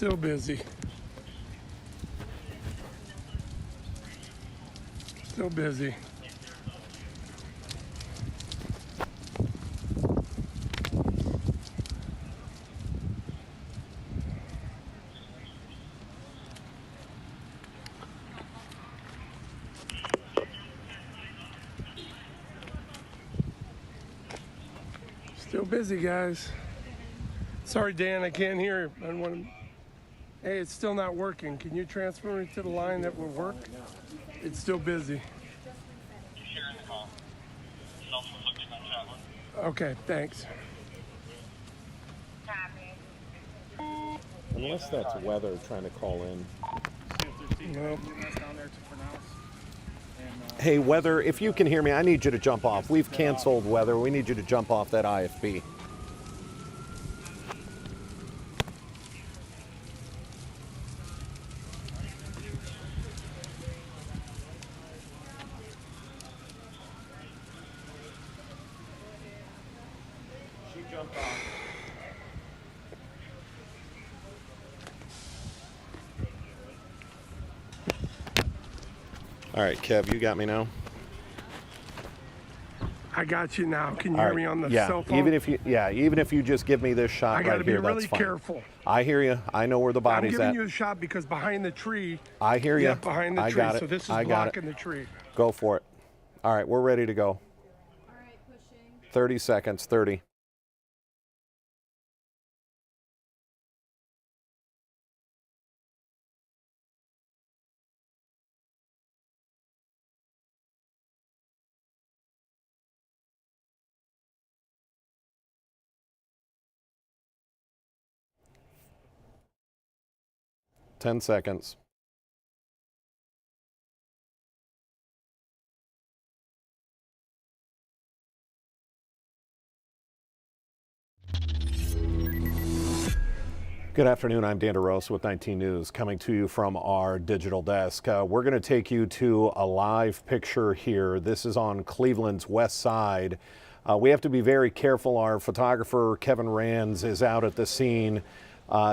Still busy. Still busy. Still busy, guys. Sorry, Dan, I can't hear. I don't want to... Hey, it's still not working. Can you transfer me to the line that will work? It's still busy. Okay, thanks. Unless that's weather trying to call in. Well, Hey, weather, if you can hear me, I need you to jump off. We've canceled weather. We need you to jump off that IFB. She jumped off. All right, Kev, you got me now? I got you now. Can you hear me on the cell phone? Even if you just give me this shot I got to right be here, really that's fine. careful. I hear you. I know where the I'm body's giving at. you a shot because behind the tree. I hear you. Yeah, behind the I tree. got it. So this is I got blocking the tree. Go for it. All right, we're ready to go. All right, pushing. 30 seconds, 30. Ten seconds. Good afternoon. I'm Dan DeRosa with 19 News, coming to you from our digital desk. We're going to take you to a live picture here. This is on Cleveland's west side. We have to be very careful. Our photographer, Kevin Rands, is out at the scene.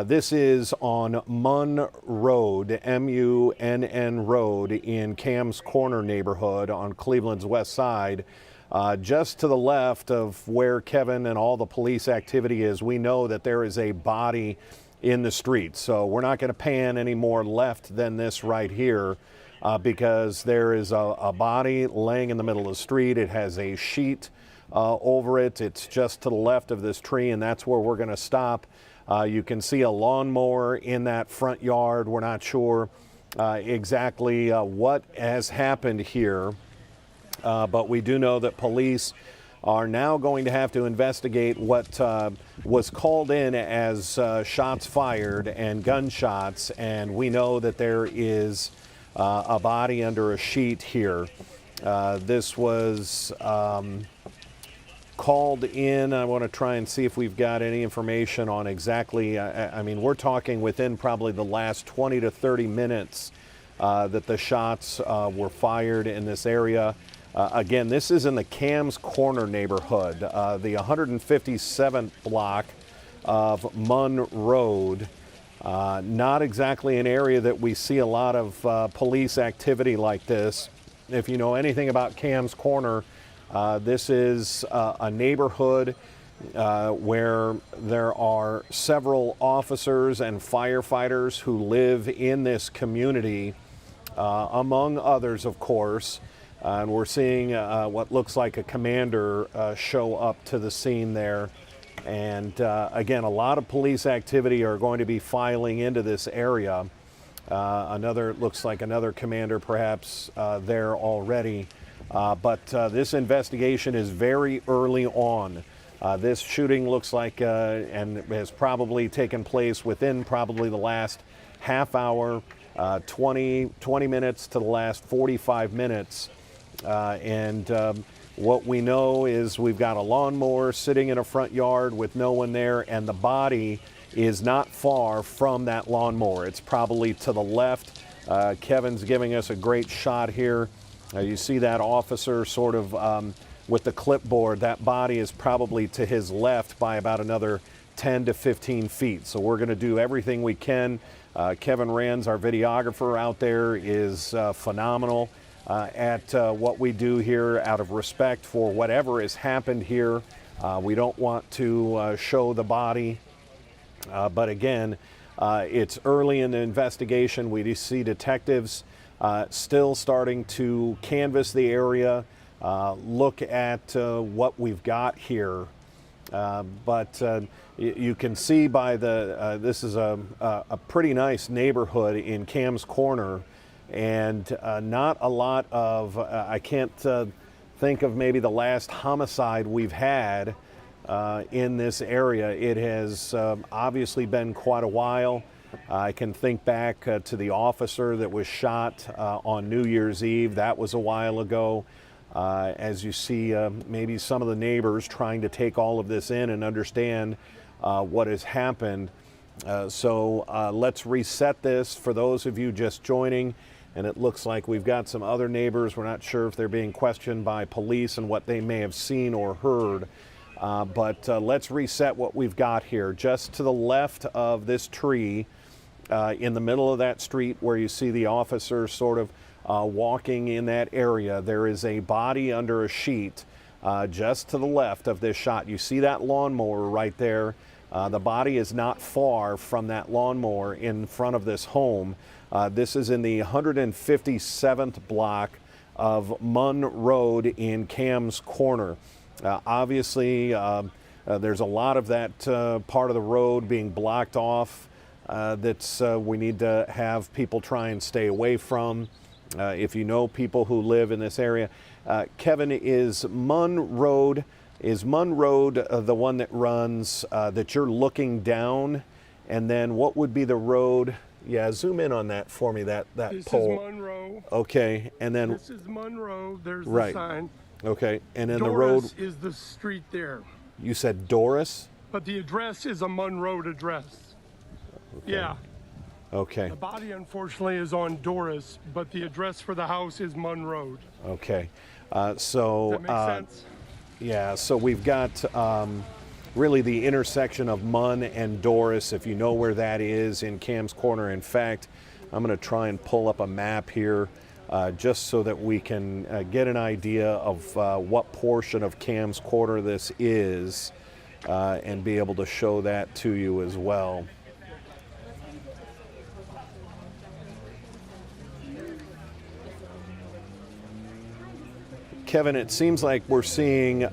This is on Munn Road, M-U-N-N Road, in Cam's Corner neighborhood on Cleveland's west side. Just to the left of where Kevin and all the police activity is, we know that there is a body in the street. So we're not going to pan any more left than this right here because there is a body laying in the middle of the street. It has a sheet over it. It's just to the left of this tree, and that's where we're going to stop. You can see a lawnmower in that front yard. We're not sure exactly what has happened here, but we do know that police are now going to have to investigate what was called in as shots fired and gunshots, and we know that there is a body under a sheet here. This was called in. I want to try and see if we've got any information on exactly, I mean, we're talking within probably the last 20 to 30 minutes that the shots were fired in this area. Again, this is in the Cam's Corner neighborhood, the 157th block of Munn Road. Not exactly an area that we see a lot of police activity like this. If you know anything about Cam's Corner, this is a neighborhood where there are several officers and firefighters who live in this community, among others, of course. And we're seeing what looks like a commander show up to the scene there. And again, a lot of police activity are going to be filing into this area. Looks like another commander perhaps there already. But this investigation is very early on. This shooting looks like and has probably taken place within probably the last half hour, 20 minutes to the last 45 minutes. What we know is we've got a lawnmower sitting in a front yard with no one there, and the body is not far from that lawnmower. It's probably to the left. Kevin's giving us a great shot here. You see that officer sort of with the clipboard. That body is probably to his left by about another 10 to 15 feet. So we're going to do everything we can. Kevin Rands, our videographer out there, is phenomenal at what we do here out of respect for whatever has happened here. We don't want to show the body, but again, it's early in the investigation. We see detectives still starting to canvass the area, look at what we've got here. But you can see by the, this is a pretty nice neighborhood in Cam's Corner, and not a lot of, I can't think of maybe the last homicide we've had in this area. It has obviously been quite a while. I can think back to the officer that was shot on New Year's Eve. That was a while ago. As you see, maybe some of the neighbors trying to take all of this in and understand what has happened. So let's reset this for those of you just joining. And it looks like we've got some other neighbors. We're not sure if they're being questioned by police and what they may have seen or heard. But let's reset what we've got here. Just to the left of this tree, in the middle of that street where you see the officer sort of walking in that area, there is a body under a sheet just to the left of this shot. You see that lawnmower right there. The body is not far from that lawnmower in front of this home. This is in the 157th block of Munn Road in Cam's Corner. Obviously, there's a lot of that part of the road being blocked off that's we need to have people try and stay away from. If you know people who live in this area. Kevin, is Munn Road the one that runs, that you're looking down? And then what would be the road? Yeah, zoom in on that for me, that This pole. is Monroe. Okay, and then, This is Monroe. There's Right. the sign. okay, and then Doris the road, is the street there. you said Doris? But the address is a Monroe address. Yeah. Okay, The body, unfortunately, is on Doris, but the address for the house is Monroe. okay. Does So, that make sense? yeah, so we've got really the intersection of Munn and Doris, if you know where that is in Cam's Corner. In fact, I'm going to try and pull up a map here just so that we can get an idea of what portion of Cam's Corner this is and be able to show that to you as well. Kevin, it seems like we're seeing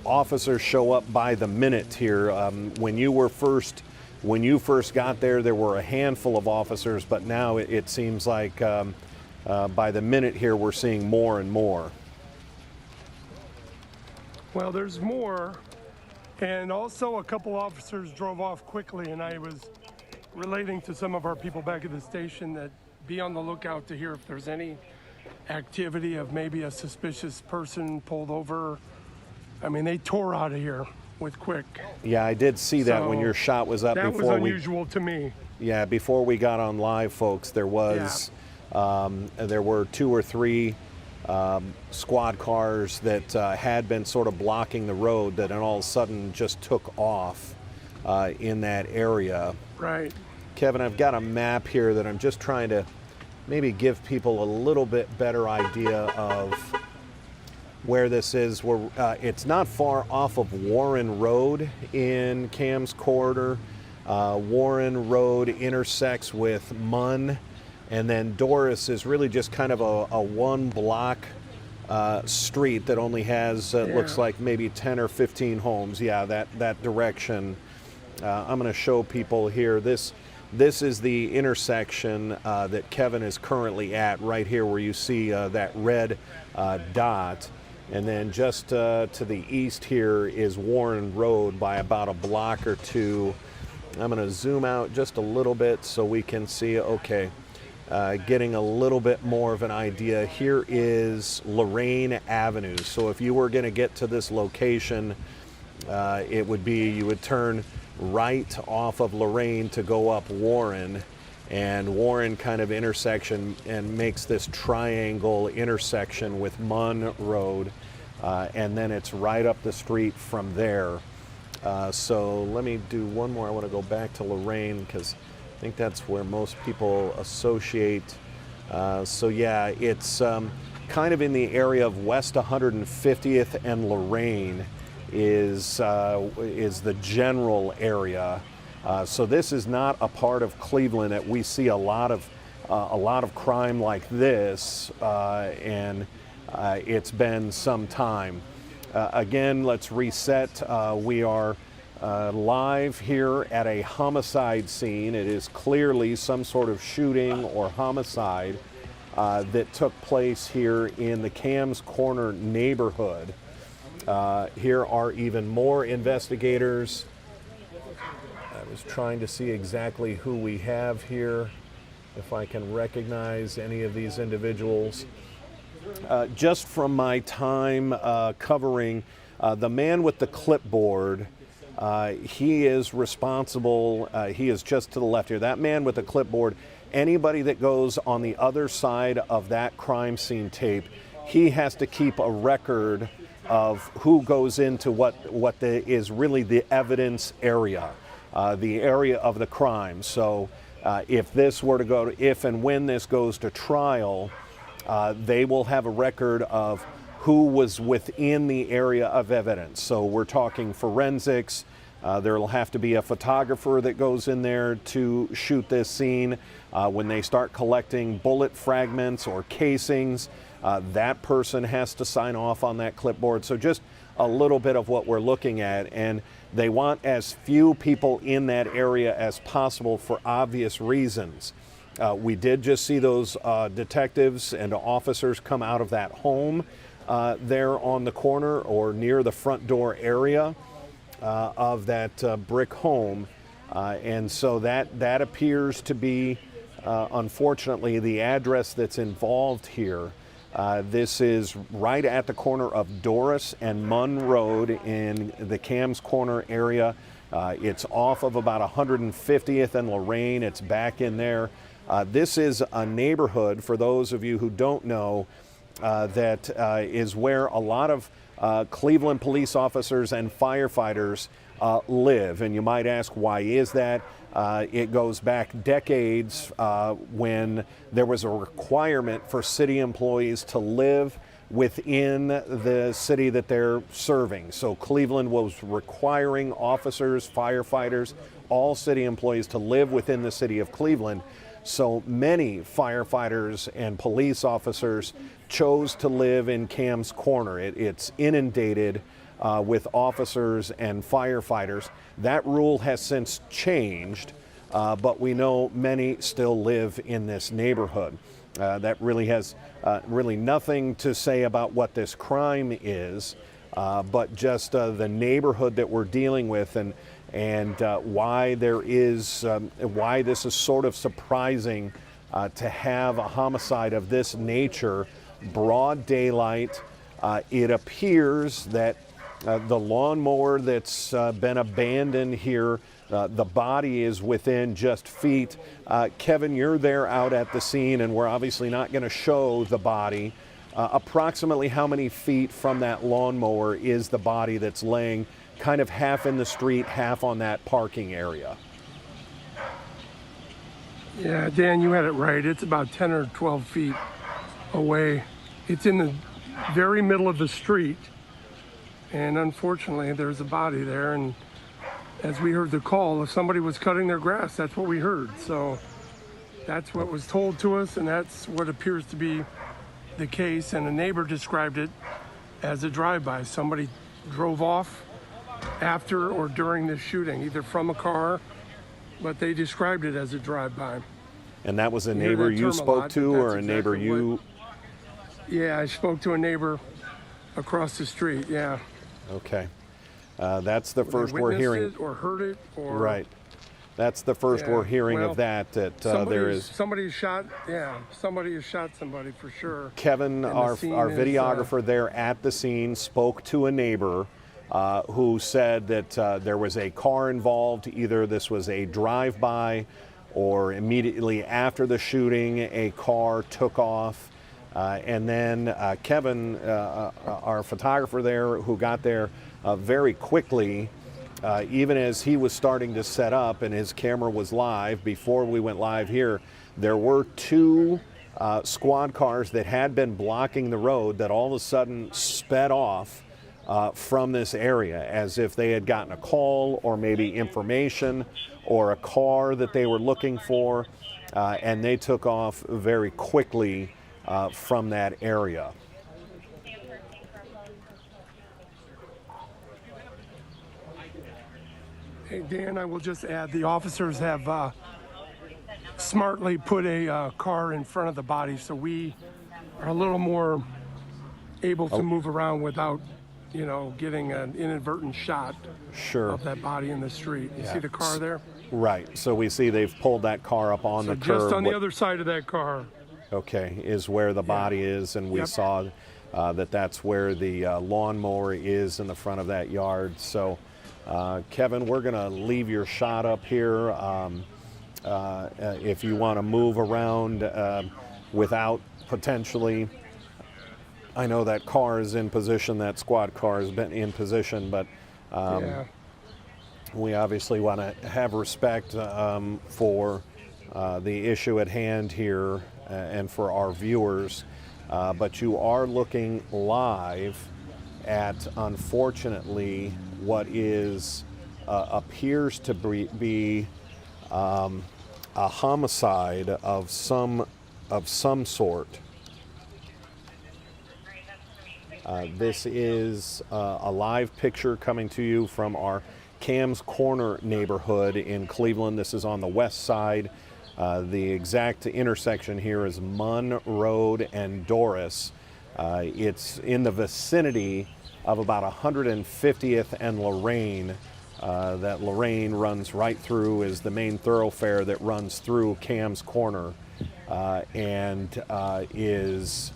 officers show up by the minute here. When you first got there, there were a handful of officers, but now it seems like by the minute here, we're seeing more and more. Well, there's more. And also a couple officers drove off quickly, and I was relating to some of our people back at the station that be on the lookout to hear if there's any activity of maybe a suspicious person pulled over. I mean, they tore out of here with quick. Yeah, I did see that when So, your shot was up That was before we. unusual to me. Yeah, before we got on live, folks, there was there were 2 or 3 squad cars that had been sort of blocking the road that all of a sudden just took off in that area. Right. Kevin, I've got a map here that I'm just trying to maybe give people a little bit better idea of where this is. It's not far off of Warren Road in Cam's Corner. Warren Road intersects with Munn, and then Doris is really just kind of a one block street that only has looks like maybe 10 or 15 homes. Yeah, that direction. I'm going to show people here. This is the intersection that Kevin is currently at, right here where you see that red dot. And then just to the east here is Warren Road by about a block or two. I'm going to zoom out just a little bit so we can see, okay, getting a little bit more of an idea. Here is Lorraine Avenue. So if you were going to get to this location, it would be, you would turn right off of Lorraine to go up Warren, and Warren kind of intersection and makes this triangle intersection with Munn Road, and then it's right up the street from there. So let me do one more. I want to go back to Lorain because I think that's where most people associate. So yeah, it's kind of in the area of West 150th and Lorain is the general area. So this is not a part of Cleveland that we see a lot of crime like this, and it's been some time. Again, let's reset. We are live here at a homicide scene. It is clearly some sort of shooting or homicide that took place here in the Cam's Corner neighborhood. Here are even more investigators. I was trying to see exactly who we have here, if I can recognize any of these individuals. Just from my time covering the man with the clipboard, he is responsible. He is just to the left here. That man with the clipboard, anybody that goes on the other side of that crime scene tape, he has to keep a record of who goes into what is really the evidence area, the area of the crime. So if this were to go to, if and when this goes to trial, they will have a record of who was within the area of evidence. So we're talking forensics. There will have to be a photographer that goes in there to shoot this scene. When they start collecting bullet fragments or casings, that person has to sign off on that clipboard. So just a little bit of what we're looking at. And they want as few people in that area as possible for obvious reasons. We did just see those detectives and officers come out of that home there on the corner or near the front door area of that brick home. And so that appears to be, unfortunately, the address that's involved here. This is right at the corner of Doris and Munn Road in the Cam's Corner area. It's off of about 150th and Lorain. It's back in there. This is a neighborhood, for those of you who don't know, that is where a lot of Cleveland police officers and firefighters live. And you might ask, why is that? It goes back decades when there was a requirement for city employees to live within the city that they're serving. So Cleveland was requiring officers, firefighters, all city employees to live within the city of Cleveland. So many firefighters and police officers chose to live in Cam's Corner. It's inundated with officers and firefighters. That rule has since changed, but we know many still live in this neighborhood. That really has really nothing to say about what this crime is, but just the neighborhood that we're dealing with, and why there is why this is sort of surprising to have a homicide of this nature, broad daylight. It appears that the lawnmower that's been abandoned here, the body is within just feet. Kevin, you're there out at the scene, and we're obviously not going to show the body. Approximately how many feet from that lawnmower is the body that's laying kind of half in the street, half on that parking area? Yeah, Dan, you had it right. It's about 10 or 12 feet away. It's in the very middle of the street. And unfortunately, there's a body there. And as we heard the call, if somebody was cutting their grass, that's what we heard. So that's what was told to us, and that's what appears to be the case. And a neighbor described it as a drive-by. Somebody drove off after or during the shooting, either from a car, but they described it as a drive-by. And that was a neighbor you spoke to, or a neighbor you? Yeah, I spoke to a neighbor across the street, yeah. Okay. That's the first we're hearing. It or heard it, or... Right. That's the first we're hearing of that there is... Somebody shot, somebody has shot somebody for sure. Kevin, our videographer there at the scene, spoke to a neighbor who said that there was a car involved. Either this was a drive-by or immediately after the shooting, a car took off. And then Kevin, our photographer there who got there very quickly, even as he was starting to set up and his camera was live, before we went live here, there were two squad cars that had been blocking the road that all of a sudden sped off from this area as if they had gotten a call or maybe information or a car that they were looking for, and they took off very quickly from that area. Hey, Dan, I will just add the officers have smartly put a car in front of the body, so we are a little more able to move around without, you know, getting an inadvertent shot Sure. of that body in the street. You see the car there? Right. So we see they've pulled that car up on So the curb. just on the other side of that car. Okay, is where the body is, and we Yep. saw that that's where the lawnmower is in the front of that yard. So, Kevin, we're going to leave your shot up here. If you want to move around without potentially, I know that car is in position, that squad car has been in position, but Yeah. we obviously want to have respect for the issue at hand here and for our viewers. But you are looking live at, unfortunately, what is appears to be a homicide of some sort. This is a live picture coming to you from our Cam's Corner neighborhood in Cleveland. This is on the west side. The exact intersection here is Munn Road and Doris. It's in the vicinity of about 150th and Lorraine. That Lorraine runs right through, is the main thoroughfare that runs through Cam's Corner, and is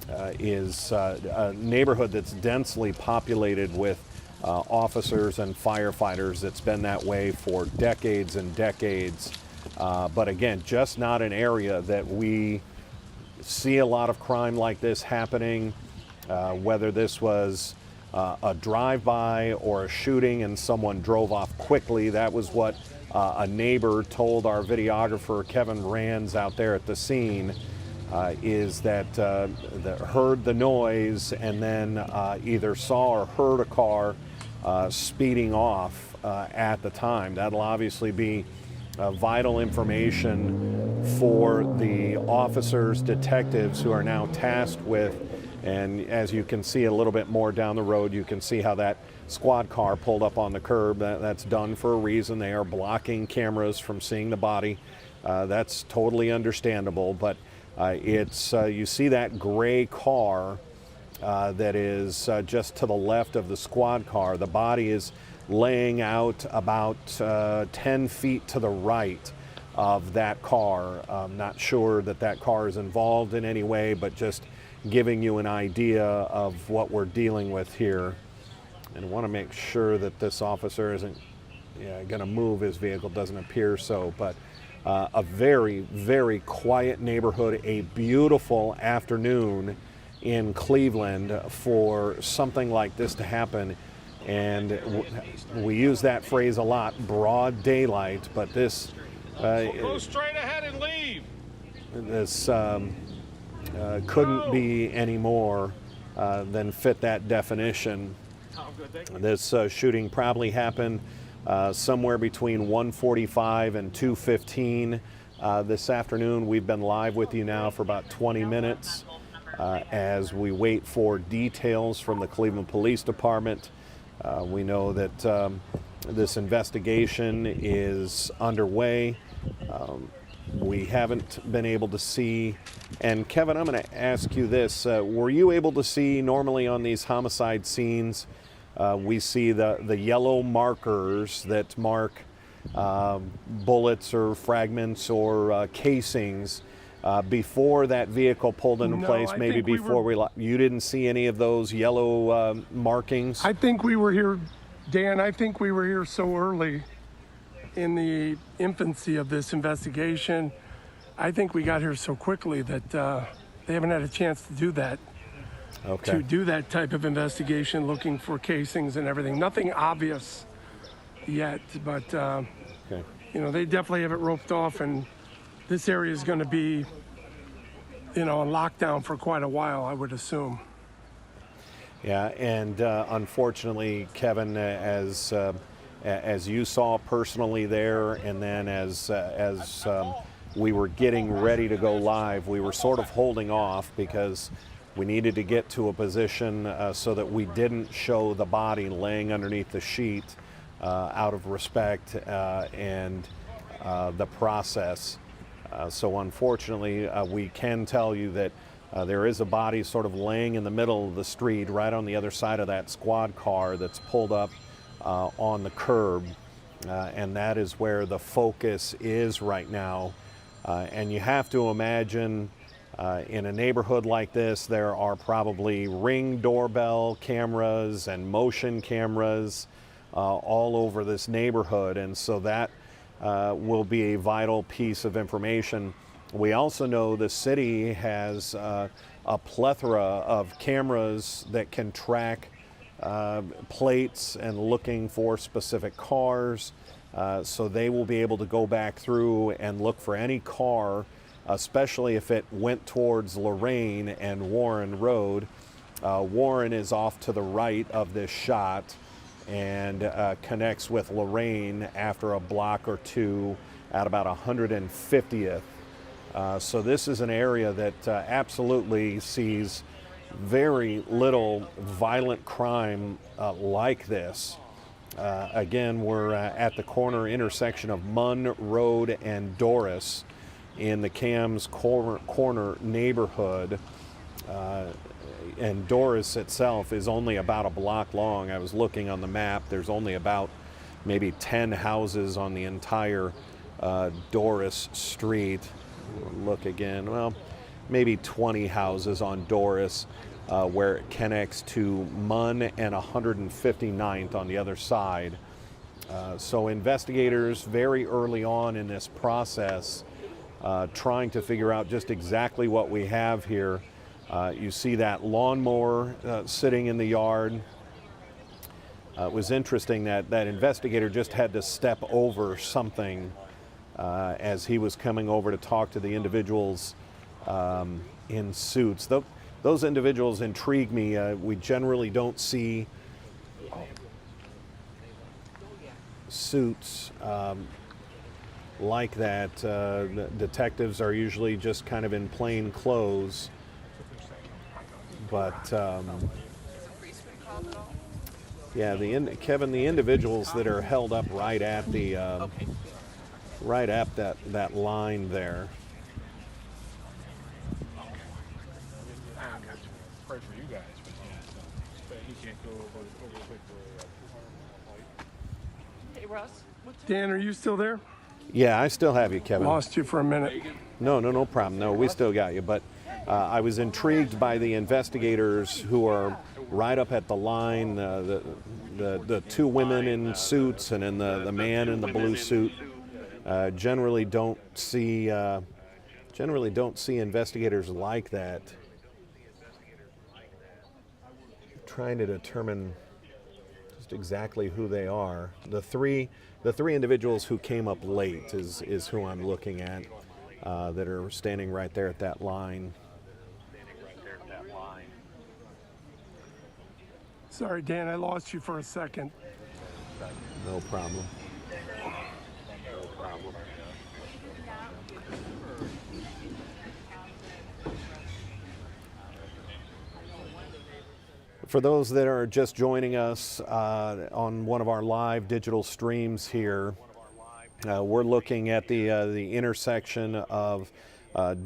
a neighborhood that's densely populated with officers and firefighters. It's been that way for decades and decades. But again, just not an area that we see a lot of crime like this happening, whether this was a drive-by or a shooting and someone drove off quickly. That was what a neighbor told our videographer, Kevin Rands, out there at the scene, is that heard the noise and then either saw or heard a car speeding off at the time. That'll obviously be vital information for the officers, detectives who are now tasked with, and as you can see a little bit more down the road, you can see how that squad car pulled up on the curb. That's done for a reason. They are blocking cameras from seeing the body. That's totally understandable, but it's you see that gray car that is just to the left of the squad car. The body is laying out about 10 feet to the right of that car. I'm not sure that that car is involved in any way, but just giving you an idea of what we're dealing with here. And I want to make sure that this officer isn't going to move his vehicle. Doesn't appear so, but a very, very quiet neighborhood, a beautiful afternoon in Cleveland for something like this to happen. And we use that phrase a lot, broad daylight, but this go straight ahead and leave. This couldn't be any more than fit that definition. This shooting probably happened somewhere between 1:45 and 2:15 this afternoon. We've been live with you now for about 20 minutes as we wait for details from the Cleveland Police Department. We know that this investigation is underway. We haven't been able to see, and Kevin, I'm going to ask you this. Were you able to see, normally on these homicide scenes, we see the yellow markers that mark bullets or fragments or casings before that vehicle pulled into place, I maybe think before you didn't see any of those yellow markings? I think we were here, Dan, I think we were here so early in the infancy of this investigation. I think we got here so quickly that they haven't had a chance to do that. Okay. To do that type of investigation, looking for casings and everything. Nothing obvious yet, but Okay. you know, they definitely have it roped off, and this area is going to be, you know, on lockdown for quite a while, I would assume. Yeah, and unfortunately, Kevin, as you saw personally there, and then as we were getting ready to go live, we were sort of holding off because we needed to get to a position so that we didn't show the body laying underneath the sheet out of respect and the process. So unfortunately, we can tell you that there is a body sort of laying in the middle of the street right on the other side of that squad car that's pulled up on the curb. And that is where the focus is right now. And you have to imagine in a neighborhood like this, there are probably Ring doorbell cameras and motion cameras all over this neighborhood. And so that will be a vital piece of information. We also know the city has a plethora of cameras that can track plates and looking for specific cars. So they will be able to go back through and look for any car, especially if it went towards Lorraine and Warren Road. Warren is off to the right of this shot and connects with Lorraine after a block or two at about 150th. So this is an area that absolutely sees very little violent crime like this. Again, we're at the corner intersection of Munn Road and Doris in the Cam's Corner neighborhood. And Doris itself is only about a block long. I was looking on the map. There's only about maybe 10 houses on the entire Doris Street. Look again, well, maybe 20 houses on Doris where it connects to Munn and 159th on the other side. So investigators very early on in this process trying to figure out just exactly what we have here. You see that lawnmower sitting in the yard. It was interesting that that investigator just had to step over something as he was coming over to talk to the individuals in suits. Those individuals intrigue me. We generally don't see suits like that. Detectives are usually just kind of in plain clothes. But yeah, Kevin, the individuals that are held up right at the that line there. Pray for you guys, but he can't go over Hey, Russ. Dan, are you still there? Yeah, I still have you, Kevin. Lost you for a minute. No problem. No, we still got you. But I was intrigued by the investigators who are right up at the line. The two women in suits and then the man in the blue suit. Generally don't see investigators like that. Trying to determine just exactly who they are. The three individuals who came up late is who I'm looking at, that are standing right there at that line. Sorry, Dan, I lost you for a second. No problem. For those that are just joining us on one of our live digital streams here, we're looking at the intersection of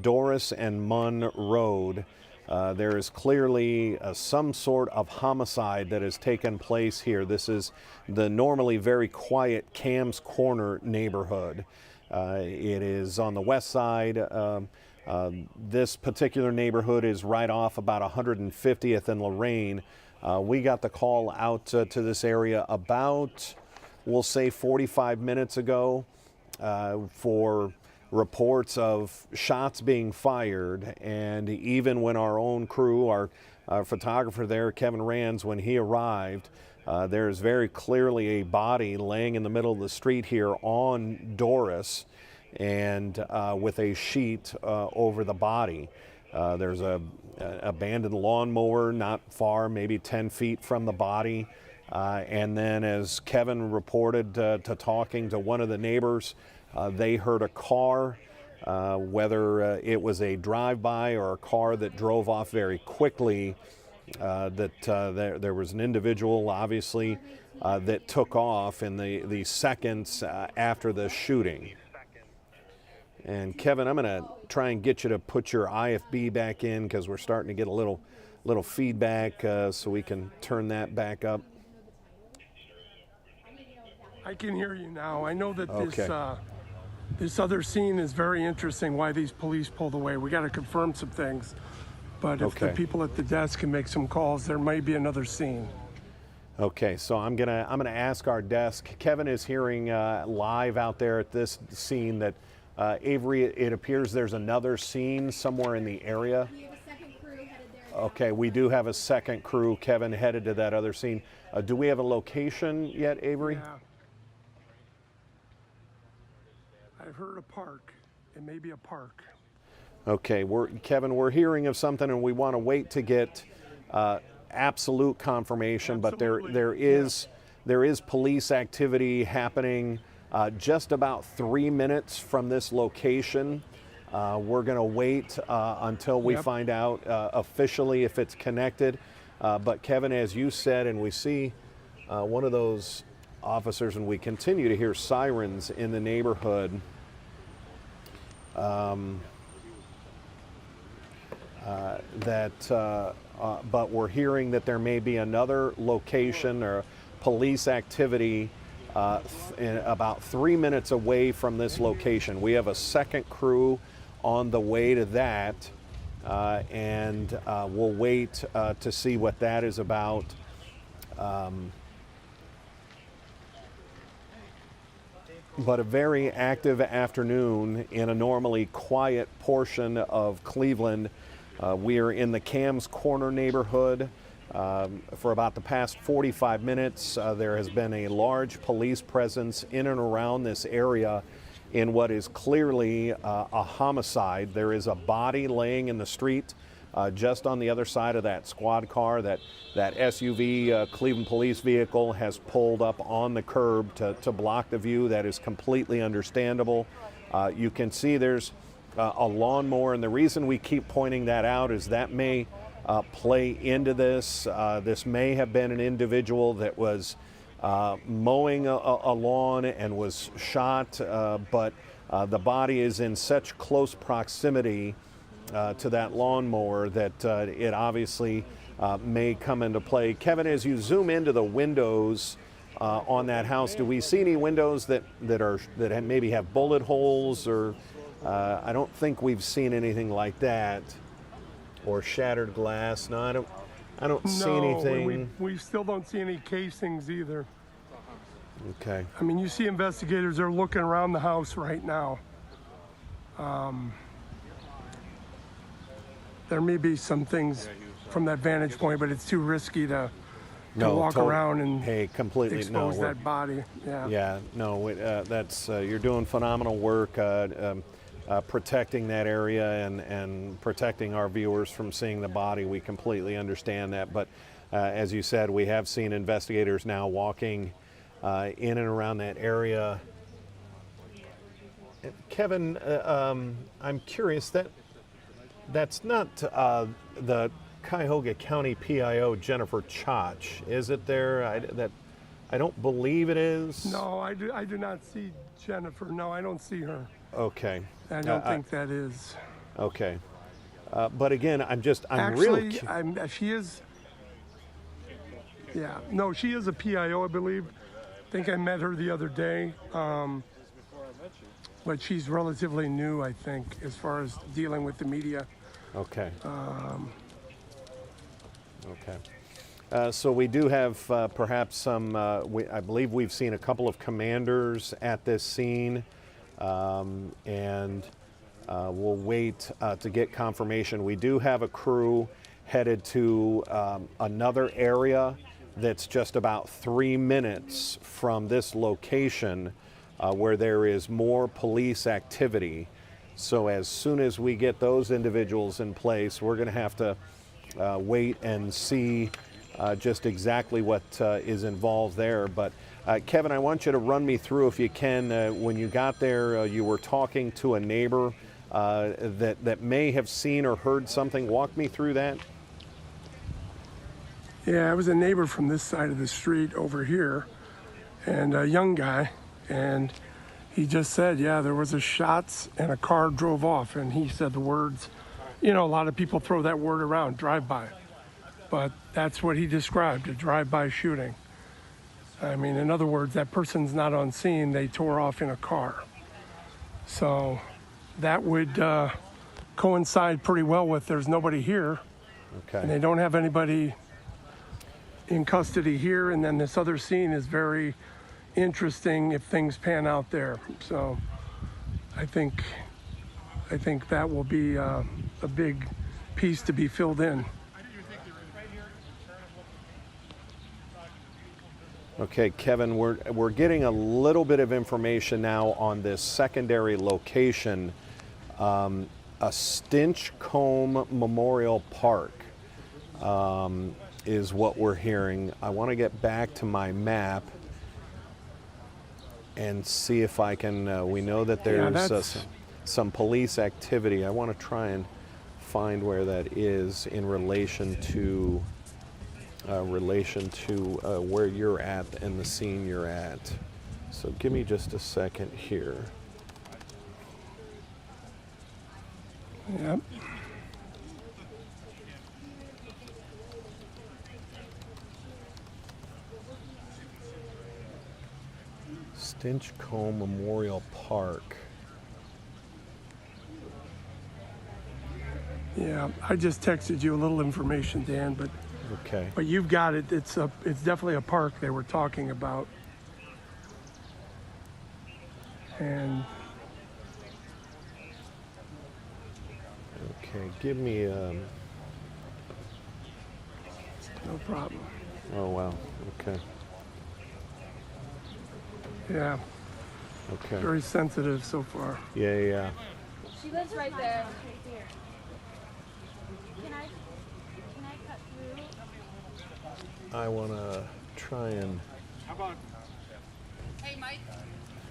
Doris and Munn Road. There is clearly some sort of homicide that has taken place here. This is the normally very quiet Cam's Corner neighborhood. It is on the west side. This particular neighborhood is right off about 150th and Lorraine. We got the call out to this area about, we'll say 45 minutes ago for reports of shots being fired. And even when our own crew, our photographer there, Kevin Rands, when he arrived, There's very clearly a body laying in the middle of the street here on Doris, and with a sheet over the body. There's a abandoned lawnmower not far, maybe 10 feet from the body. And then, as Kevin reported to talking to one of the neighbors, they heard a car, whether it was a drive-by or a car that drove off very quickly, there was an individual, obviously, that took off in the seconds after the shooting. And Kevin, I'm going to try and get you to put your IFB back in, because we're starting to get a little feedback, so we can turn that back up. I can hear you now. I know that Okay. this other scene is very interesting, why these police pulled away. We got to confirm some things. But if the Okay. people at the desk can make some calls, there might be another scene. Okay, so I'm gonna ask our desk. Kevin is hearing live out there at this scene that Avery, it appears there's another scene somewhere in the area. We have a second crew headed there. Okay, we do have a second crew, Kevin, headed to that other scene. Do we have a location yet, Avery? Yeah. I've heard a park. It may be a park. Okay, Kevin, we're hearing of something, and we want to wait to get absolute confirmation. Absolutely. But there is police activity happening just about 3 minutes from this location. We're going to wait until we Yep. find out officially if it's connected. But Kevin, as you said, and we see one of those officers, and we continue to hear sirens in the neighborhood. But we're hearing that there may be another location or police activity about 3 minutes away from this location. We have a second crew on the way to that, and we'll wait to see what that is about. But a very active afternoon in a normally quiet portion of Cleveland. We are in the Cam's Corner neighborhood. For about the past 45 minutes, there has been a large police presence in and around this area in what is clearly a homicide. There is a body laying in the street just on the other side of that squad car. That SUV Cleveland police vehicle has pulled up on the curb to block the view. That is completely understandable. You can see there's a lawnmower, and the reason we keep pointing that out is that may play into this. This may have been an individual that was mowing a lawn and was shot, but the body is in such close proximity to that lawnmower that it obviously may come into play. Kevin, as you zoom into the windows on that house, do we see any windows that maybe have bullet holes, or I don't think we've seen anything like that, or shattered glass? No, I don't see anything. We still don't see any casings either. Okay. I mean, you see investigators are looking around the house right now. There may be some things from that vantage point, but it's too risky to walk around and completely expose no. that body. Yeah. Yeah, no, that's you're doing phenomenal work protecting that area and protecting our viewers from seeing the body. We completely understand that, but as you said, we have seen investigators now walking in and around that area. Kevin, I'm curious, that's not the Cuyahoga County PIO Jennifer Chach, is it there? I don't believe it is. No, I do not see Jennifer. No, I don't see her. Okay. I don't think that is. Okay. But again, I'm Actually, real. she is. Yeah, no, she is a PIO, I believe. I think I met her the other day. But she's relatively new, I think, as far as dealing with the media. Okay. Okay. So we do have perhaps some, I believe we've seen a couple of commanders at this scene, and we'll wait to get confirmation. We do have a crew headed to another area that's just about 3 minutes from this location where there is more police activity. So as soon as we get those individuals in place, we're going to have to wait and see just exactly what is involved there. But Kevin, I want you to run me through, if you can, when you got there, you were talking to a neighbor that may have seen or heard something. Walk me through that. Yeah, I was a neighbor from this side of the street over here, and a young guy, and he just said, yeah, there was a shots and a car drove off, and he said the words, you know, a lot of people throw that word around, drive-by, but that's what he described, a drive-by shooting. I mean, in other words, that person's not on scene, they tore off in a car. So that would coincide pretty well with there's nobody here, and they Okay. don't have anybody in custody here, and then this other scene is very interesting if things pan out there. So I think that will be a big piece to be filled in. Okay, Kevin, we're getting a little bit of information now on this secondary location, a Stinchcombe Memorial Park. Is what we're hearing. I want to get back to my map and see if I can, we know that there's that's- some police activity. I want to try and find where that is in relation to where you're at and the scene you're at. So give me just a second here. Yep. Stinchcombe Memorial Park. Yeah, I just texted you a little information, Dan, but Okay. you've got it. It's definitely a park they were talking about. And Okay, give me, no problem. oh wow, okay, Yeah, okay. very sensitive so far. Yeah. She lives right there. Can I cut through? I want to try and, How about, Hey, Mike,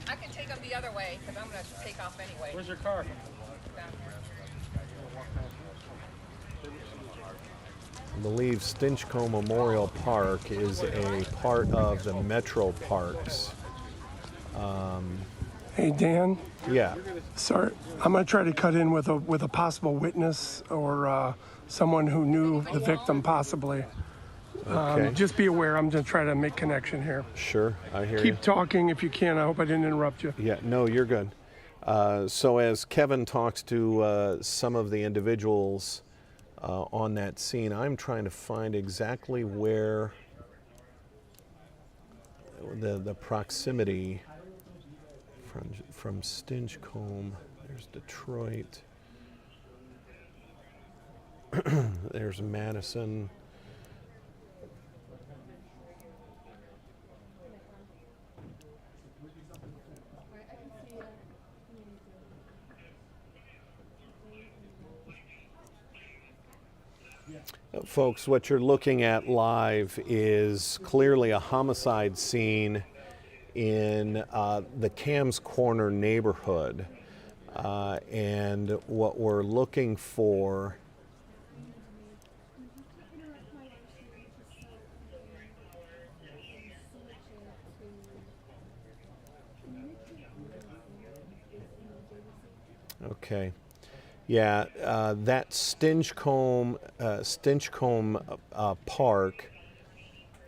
I can take them the other way because I'm going to take off anyway. where's your car? Down here. I believe Stinchcombe Memorial Park is a part of the Metro Parks. Hey, Dan, Yeah, sorry, I'm gonna try to cut in with a possible witness or someone who knew the victim possibly. okay, Just be aware, I'm gonna try to make connection here. sure, I hear you. Keep talking if you can. I hope I didn't interrupt you. Yeah, no, you're good. So as Kevin talks to some of the individuals on that scene, I'm trying to find exactly where the proximity from Stinchcombe. There's Detroit. There's Madison. Folks, what you're looking at live is clearly a homicide scene in the Cam's Corner neighborhood. And what we're looking for Okay. Yeah, that Stinchcombe Park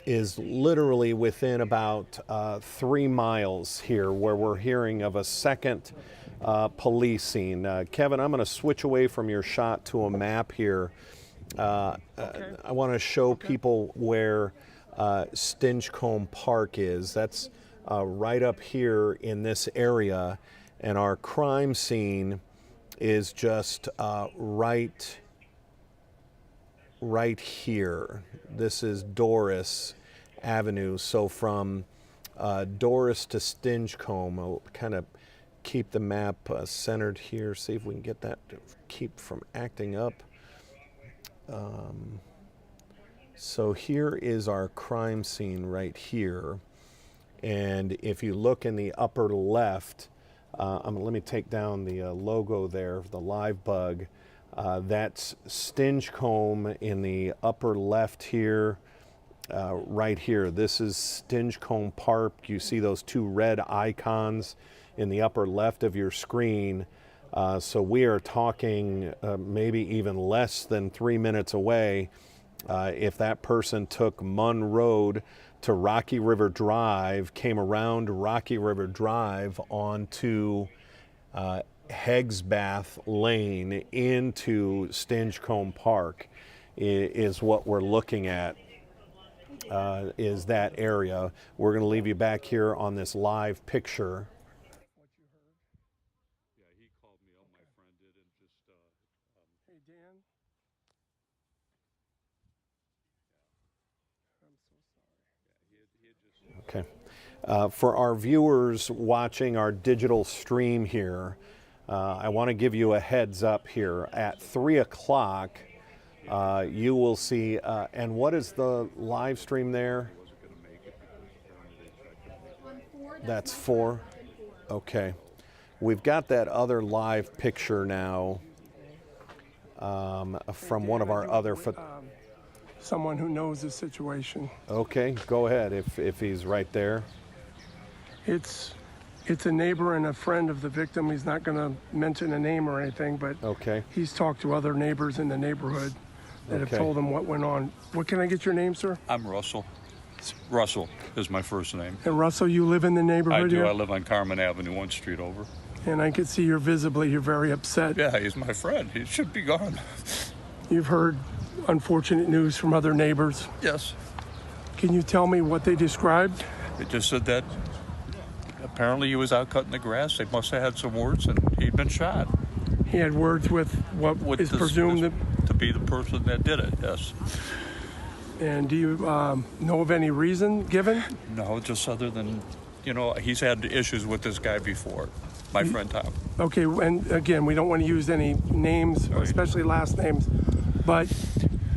is literally within about 3 miles here, where we're hearing of a second police scene. Kevin, I'm going to switch away from your shot to a map here. I want to show people where Stinchcombe Park is. That's right up here in this area, and our crime scene is just right here. This is Doris, Avenue. So from Doris to Stinchcombe, I'll kind of keep the map centered here, see if we can get that to keep from acting up. So here is our crime scene right here. And if you look in the upper left, let me take down the logo there, the live bug. That's Stinchcombe in the upper left here, right here. This is Stinchcombe Park. You see those two red icons in the upper left of your screen. So we are talking maybe even less than 3 minutes away. If that person took Munn Road to Rocky River Drive, came around Rocky River Drive onto Heggsbath Lane into Stinchcombe Park is what we're looking at, is that area. We're going to leave you back here on this live picture. Hey, Dan. I'm so sorry. Okay. For our viewers watching our digital stream here, I want to give you a heads up here. At 3 o'clock, you will see, and what is the live stream there? That's 4? Okay. We've got that other live picture now from one of our other... Someone who knows the situation. Okay, go ahead if he's right there. It's a neighbor and a friend of the victim. He's not going to mention a name or anything, but Okay. he's talked to other neighbors in the neighborhood that have Okay. told him what went on. What can I get your name, sir? I'm Russell. Russell is my first name. And Russell, you live in the I neighborhood do. here? I live on Carmen Avenue, 1 street over. And I can see you're very upset. Yeah, he's my friend. He should be gone. You've heard unfortunate news from other neighbors. Yes. Can you tell me what they described? It just said that apparently he was out cutting the grass. They must have had some words, and he'd been shot. He had words with what is presumed to be the person that did it. Yes. And do you know of any reason given? No, just other than, he's had issues with this guy before. My friend Tom. Okay, and again, we don't want to use any names, Right. especially last names, but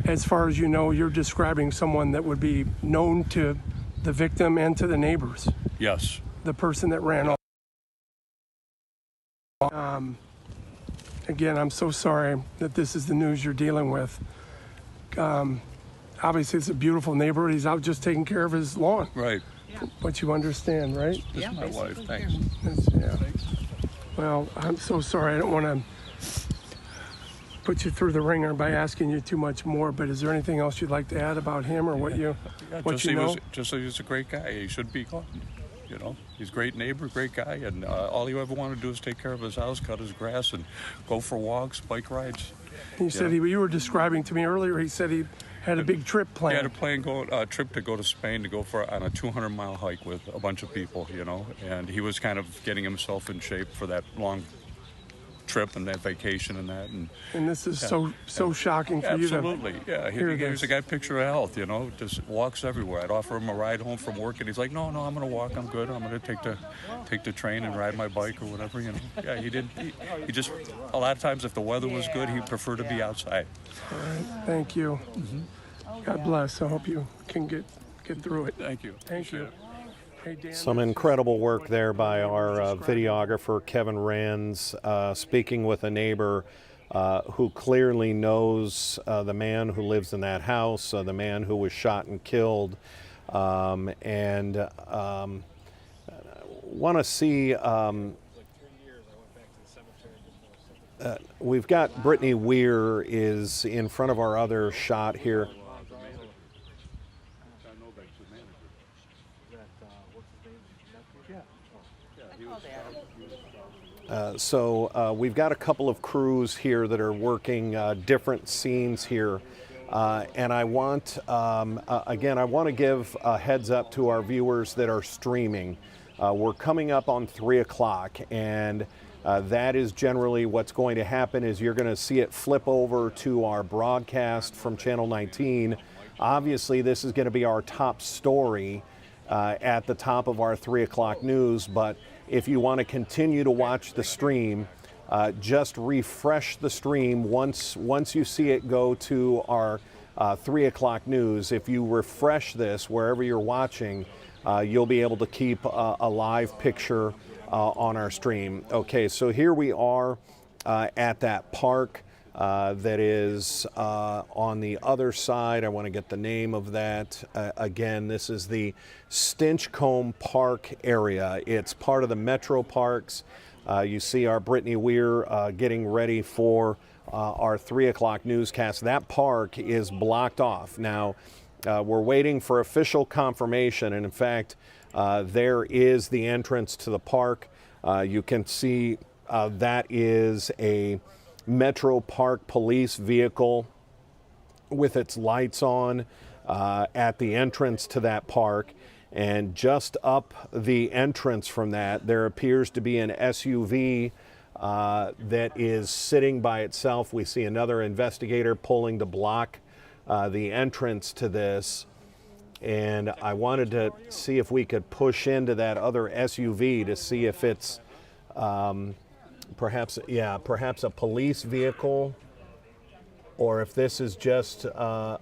as far as you know, you're describing someone that would be known to the victim and to the neighbors, Yes. the person that ran off. Again, I'm so sorry that this is the news you're dealing with. Obviously, it's a beautiful neighborhood. He's out just taking care of his lawn. Right. But you understand, right? This is my wife. Thanks. Yeah. Well, I'm so sorry. I don't want to put you through the ringer by asking you too much more, but is there anything else you'd like to add about him or what you know? Just he was a great guy. He should be gone. He's a great neighbor, great guy, and all he ever wanted to do is take care of his house, cut his grass, and go for walks, bike rides. You said you were describing to me earlier. He said he had a big trip He had planned. a trip to go to Spain to go on a 200-mile hike with a bunch of people, and he was kind of getting himself in shape for that long trip and that vacation and that. And this is so shocking for you to Absolutely, yeah. He hear was this. a guy picture of health, just walks everywhere. I'd offer him a ride home from work, and he's like, no, I'm going to walk. I'm good. I'm going to take the train and ride my bike or whatever. Yeah, he did. He just a lot of times if the weather was good, he'd prefer to be outside. All right. Thank you. God bless. I hope you can get through it. Thank you. Thank you. Hey, Dan, Some incredible work there by our videographer, Kevin Rands, speaking with a neighbor who clearly knows the man who lives in that house, the man who was shot and killed, and want to see... we've got Brittany Weir is in front of our other shot here. So we've got a couple of crews here that are working different scenes here. And I want, again, I want to give a heads up to our viewers that are streaming. We're coming up on 3 o'clock, and that is generally what's going to happen is you're going to see it flip over to our broadcast from Channel 19 Obviously, this is going to be our top story at the top of our 3 o'clock news, but if you want to continue to watch the stream, just refresh the stream once you see it go to our 3 o'clock news. If you refresh this wherever you're watching, you'll be able to keep a live picture on our stream. Okay, so here we are at that park that is on the other side. I want to get the name of that. Again, this is the Stinchcomb Park area. It's part of the Metro Parks. You see our Brittany Weir getting ready for our 3 o'clock newscast. That park is blocked off. Now, we're waiting for official confirmation, and in fact, there is the entrance to the park. You can see that is a Metro Park police vehicle with its lights on at the entrance to that park. And just up the entrance from that, there appears to be an SUV that is sitting by itself. We see another investigator pulling to block the entrance to this. And I wanted to see if we could push into that other SUV to see if it's perhaps a police vehicle, or if this is just a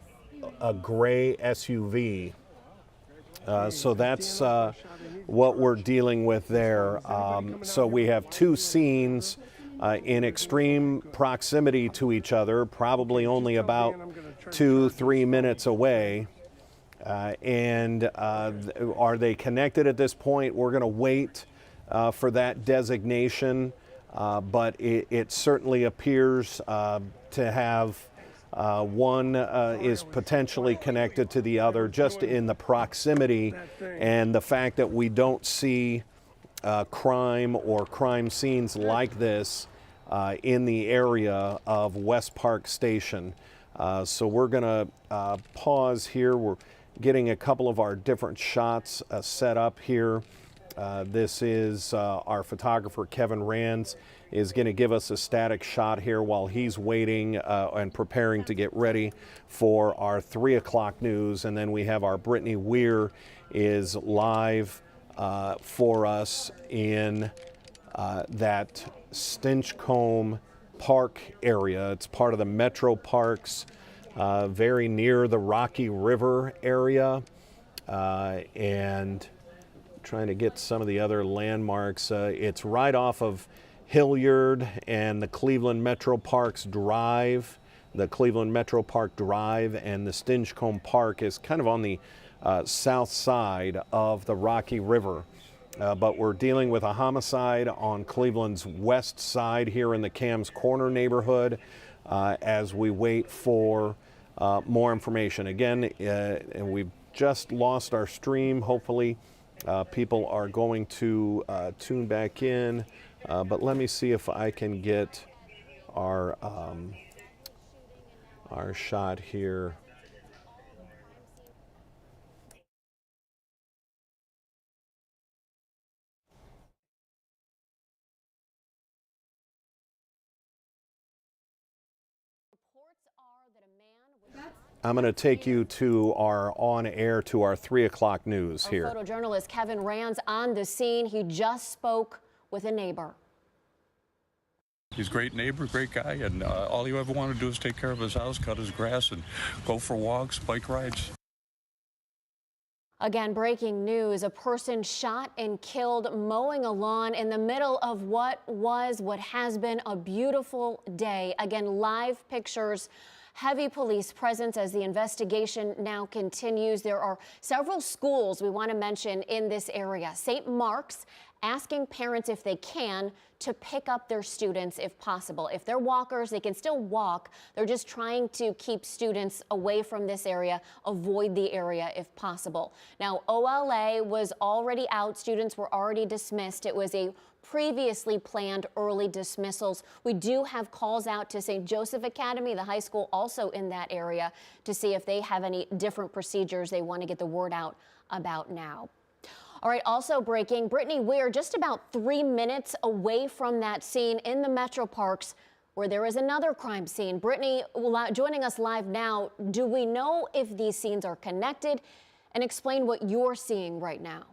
gray SUV. So that's what we're dealing with there. So we have two scenes in extreme proximity to each other, probably only about 2-3 minutes away. And are they connected at this point? We're going to wait for that designation, but it certainly appears to have one is potentially connected to the other just in the proximity and the fact that we don't see crime or crime scenes like this in the area of West Park Station. So we're going to pause here. We're getting a couple of our different shots set up here. This is our photographer, Kevin Rands, is going to give us a static shot here while he's waiting and preparing to get ready for our 3 o'clock news. And then we have our Brittany Weir is live for us in that Stinchcomb Park area. It's part of the Metro Parks, very near the Rocky River area, and trying to get some of the other landmarks. It's right off of Hilliard and the Cleveland Metro Parks Drive. The Cleveland Metro Park Drive and the Stinchcomb Park is kind of on the south side of the Rocky River. But we're dealing with a homicide on Cleveland's west side here in the Cam's Corner neighborhood as we wait for more information. Again, and we've just lost our stream. Hopefully people are going to tune back in. But let me see if I can get our shot here. I'm going to take you to our on-air to our 3 o'clock news here. Photojournalist Kevin Rands on the scene. He just spoke with a neighbor. He's a great neighbor, great guy, and all you ever want to do is take care of his house, cut his grass, and go for walks, bike rides. Again, breaking news, a person shot and killed mowing a lawn in the middle of what has been a beautiful day. Again, live pictures. Heavy police presence as the investigation now continues. There are several schools we want to mention in this area. St. Mark's asking parents, if they can, to pick up their students if possible. If they're walkers, they can still walk. They're just trying to keep students away from this area, avoid the area if possible. Now, OLA was already out. Students were already dismissed. It was a previously planned early dismissals. We do have calls out to St. Joseph Academy, the high school also in that area, to see if they have any different procedures they want to get the word out about now. All right, also breaking, Brittany Weir just about 3 minutes away from that scene in the Metro Parks where there is another crime scene. Brittany, joining us live now. Do we know if these scenes are connected? And explain what you're seeing right now.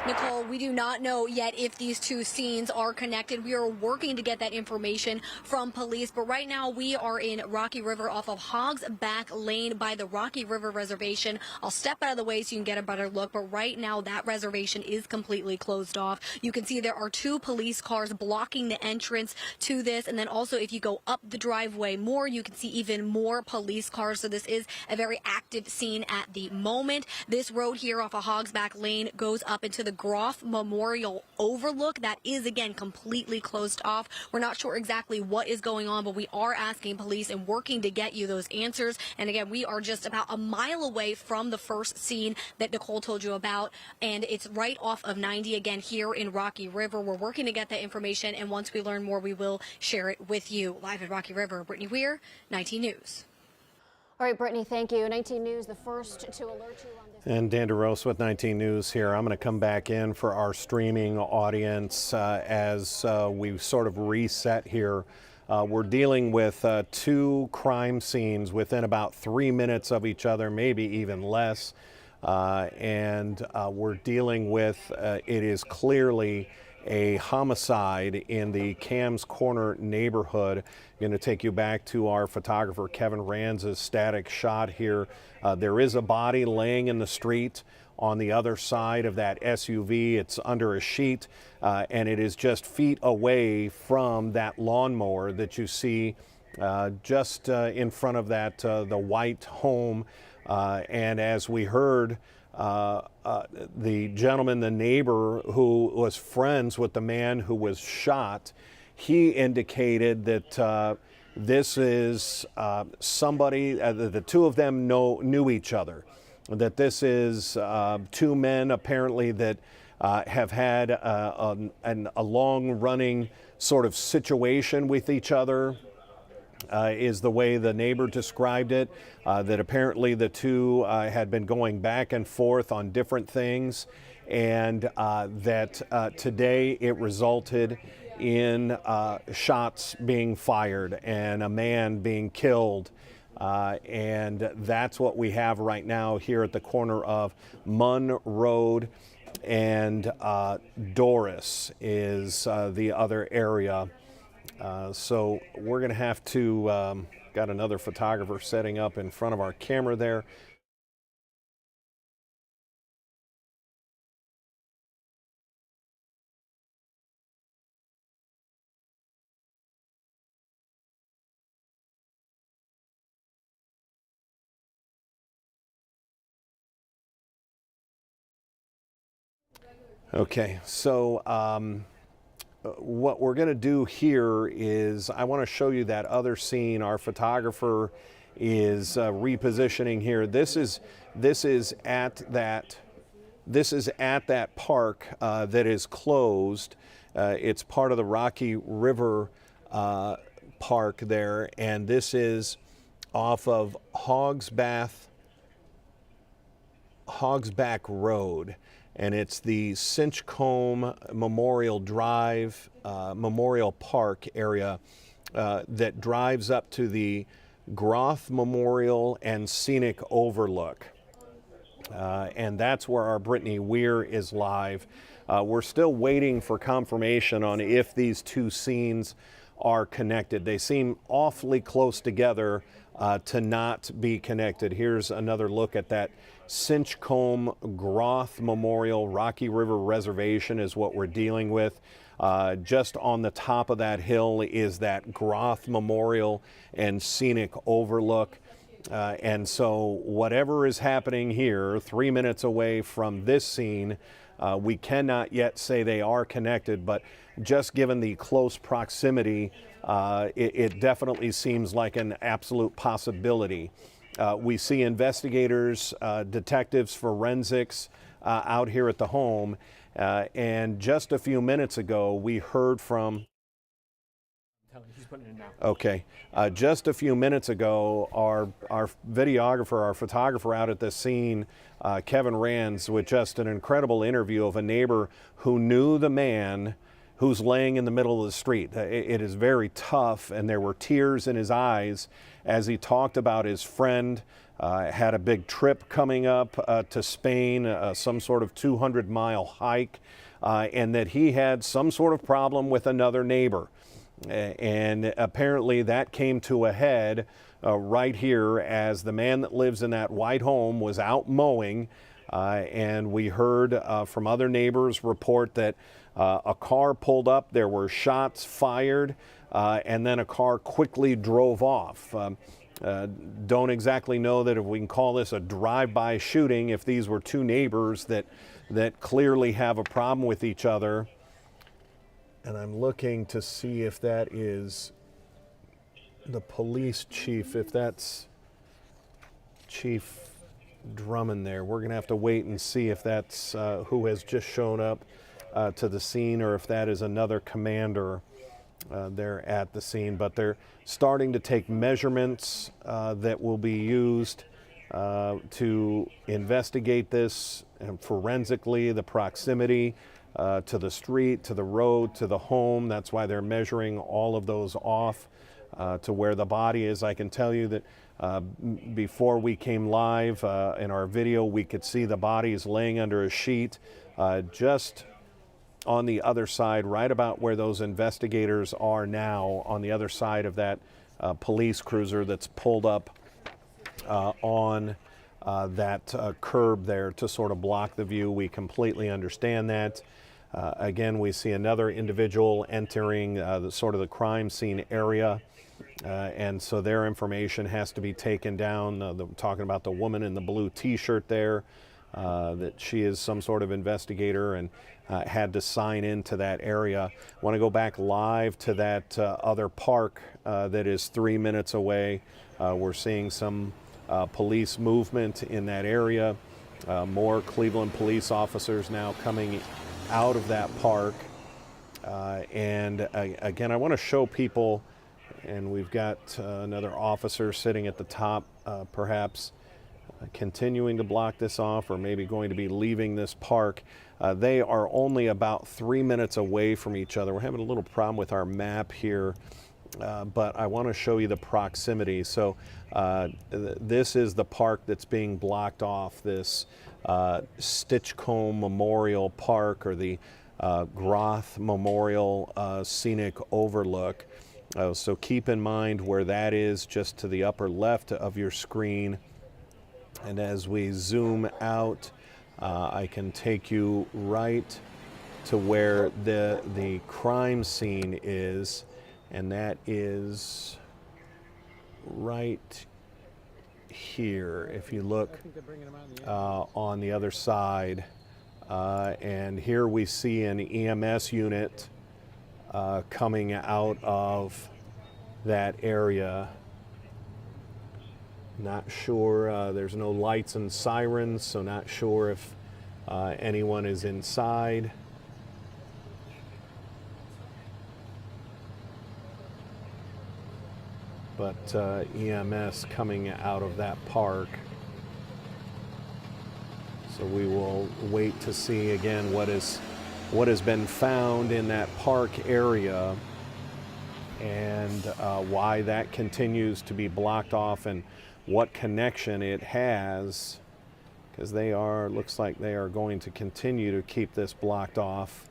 Nicole, we do not know yet if these two scenes are connected. We are working to get that information from police, but right now we are in Rocky River off of Hogs Back Lane by the Rocky River Reservation. I'll step out of the way so you can get a better look, but right now that reservation is completely closed off. You can see there are two police cars blocking the entrance to this, and then also if you go up the driveway more, you can see even more police cars. So this is a very active scene at the moment. This road here off of Hogs Back Lane goes up into the Groff Memorial Overlook. That is, again, completely closed off. We're not sure exactly what is going on, but we are asking police and working to get you those answers. And again, we are just about a mile away from the first scene that Nicole told you about, and it's right off of 90 again here in Rocky River. We're working to get that information, and once we learn more, we will share it with you. Live at Rocky River, Brittany Weir, 19 News. All right, Brittany, thank you. 19 News, the first to alert you on this. And Dan DeRosa with 19 News here. I'm going to come back in for our streaming audience as we sort of reset here. We're dealing with two crime scenes within about 3 minutes of each other, maybe even less. And we're dealing with, it is clearly a homicide in the Cam's Corner neighborhood. I'm going to take you back to our photographer Kevin Rands' static shot here. There is a body laying in the street on the other side of that SUV. It's under a sheet, and it is just feet away from that lawnmower that you see just in front of that the white home. And as we heard, the gentleman, the neighbor who was friends with the man who was shot, he indicated that this is somebody, the two of them knew each other, that this is two men apparently that have had a long-running sort of situation with each other. Is the way the neighbor described it, that apparently the two had been going back and forth on different things, and that today it resulted in shots being fired and a man being killed. And that's what we have right now here at the corner of Munn Road and Doris is the other area. So we're going to have to, got another photographer setting up in front of our camera there. Okay, so what we're going to do here is I want to show you that other scene. Our photographer is repositioning here. This is at that park that is closed. It's part of the Rocky River Park there, and this is off of Hogsback Road. And it's the Cinchcombe Memorial Drive, Memorial Park area that drives up to the Groff Memorial and Scenic Overlook. And that's where our Brittany Weir is live. We're still waiting for confirmation on if these two scenes are connected. They seem awfully close together to not be connected. Here's another look at that Cinchcombe Groff Memorial Rocky River Reservation is what we're dealing with. Just on the top of that hill is that Groff Memorial and Scenic Overlook. And so whatever is happening here, 3 minutes away from this scene, we cannot yet say they are connected, but just given the close proximity, it definitely seems like an absolute possibility. We see investigators, detectives, forensics out here at the home. And just a few minutes ago, we heard from... He's putting it in now. Okay. Just a few minutes ago, our videographer, our photographer out at the scene, Kevin Rands, with just an incredible interview of a neighbor who knew the man who's laying in the middle of the street. It is very tough, and there were tears in his eyes as he talked about his friend. Had a big trip coming up to Spain, some sort of 200-mile hike, and that he had some sort of problem with another neighbor. And apparently that came to a head right here as the man that lives in that white home was out mowing. And we heard from other neighbors report that a car pulled up, there were shots fired, and then a car quickly drove off. Don't exactly know that if we can call this a drive-by shooting, if these were two neighbors that clearly have a problem with each other. And I'm looking to see if that is the police chief, if that's Chief Drummond there. We're going to have to wait and see if that's who has just shown up to the scene, or if that is another commander there at the scene. But they're starting to take measurements that will be used to investigate this forensically, the proximity to the street, to the road, to the home. That's why they're measuring all of those off to where the body is. I can tell you that before we came live in our video, we could see the body is laying under a sheet just on the other side, right about where those investigators are now, on the other side of that police cruiser that's pulled up on that curb there to sort of block the view. We completely understand that. Again, we see another individual entering the crime scene area. And so their information has to be taken down. Talking about the woman in the blue T-shirt there, that she is some sort of investigator and had to sign into that area. I want to go back live to that other park that is 3 minutes away. We're seeing some police movement in that area. More Cleveland police officers now coming out of that park. And again, I want to show people, and we've got another officer sitting at the top, perhaps continuing to block this off, or maybe going to be leaving this park. They are only about 3 minutes away from each other. We're having a little problem with our map here, but I want to show you the proximity. So this is the park that's being blocked off, this Stitchcomb Memorial Park, or the Groth Memorial Scenic Overlook. So keep in mind where that is, just to the upper left of your screen. And as we zoom out, I can take you right to where the crime scene is, and that is right here. If you look on the other side, and here we see an EMS unit coming out of that area. Not sure, there's no lights and sirens, so not sure if anyone is inside. But EMS coming out of that park. So we will wait to see again what has been found in that park area, and why that continues to be blocked off, and what connection it has, because looks like they are going to continue to keep this blocked off.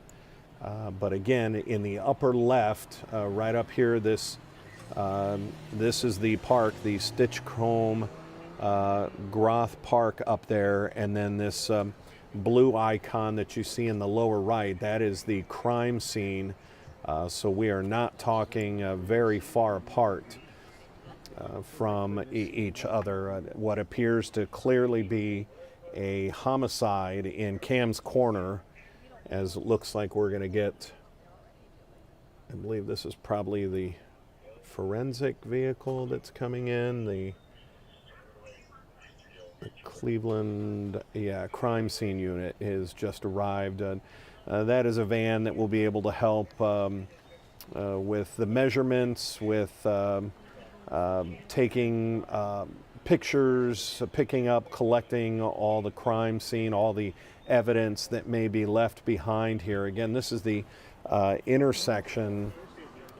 But again, in the upper left, right up here, this is the park, the Stitchcomb Groth Park up there, and then this blue icon that you see in the lower right, that is the crime scene. So we are not talking very far apart from each other. What appears to clearly be a homicide in Cam's Corner, as it looks like we're going to get, I believe this is probably the forensic vehicle that's coming in, the Cleveland crime scene unit has just arrived. That is a van that will be able to help with the measurements, with taking pictures, picking up, collecting all the crime scene, all the evidence that may be left behind here. Again, this is the intersection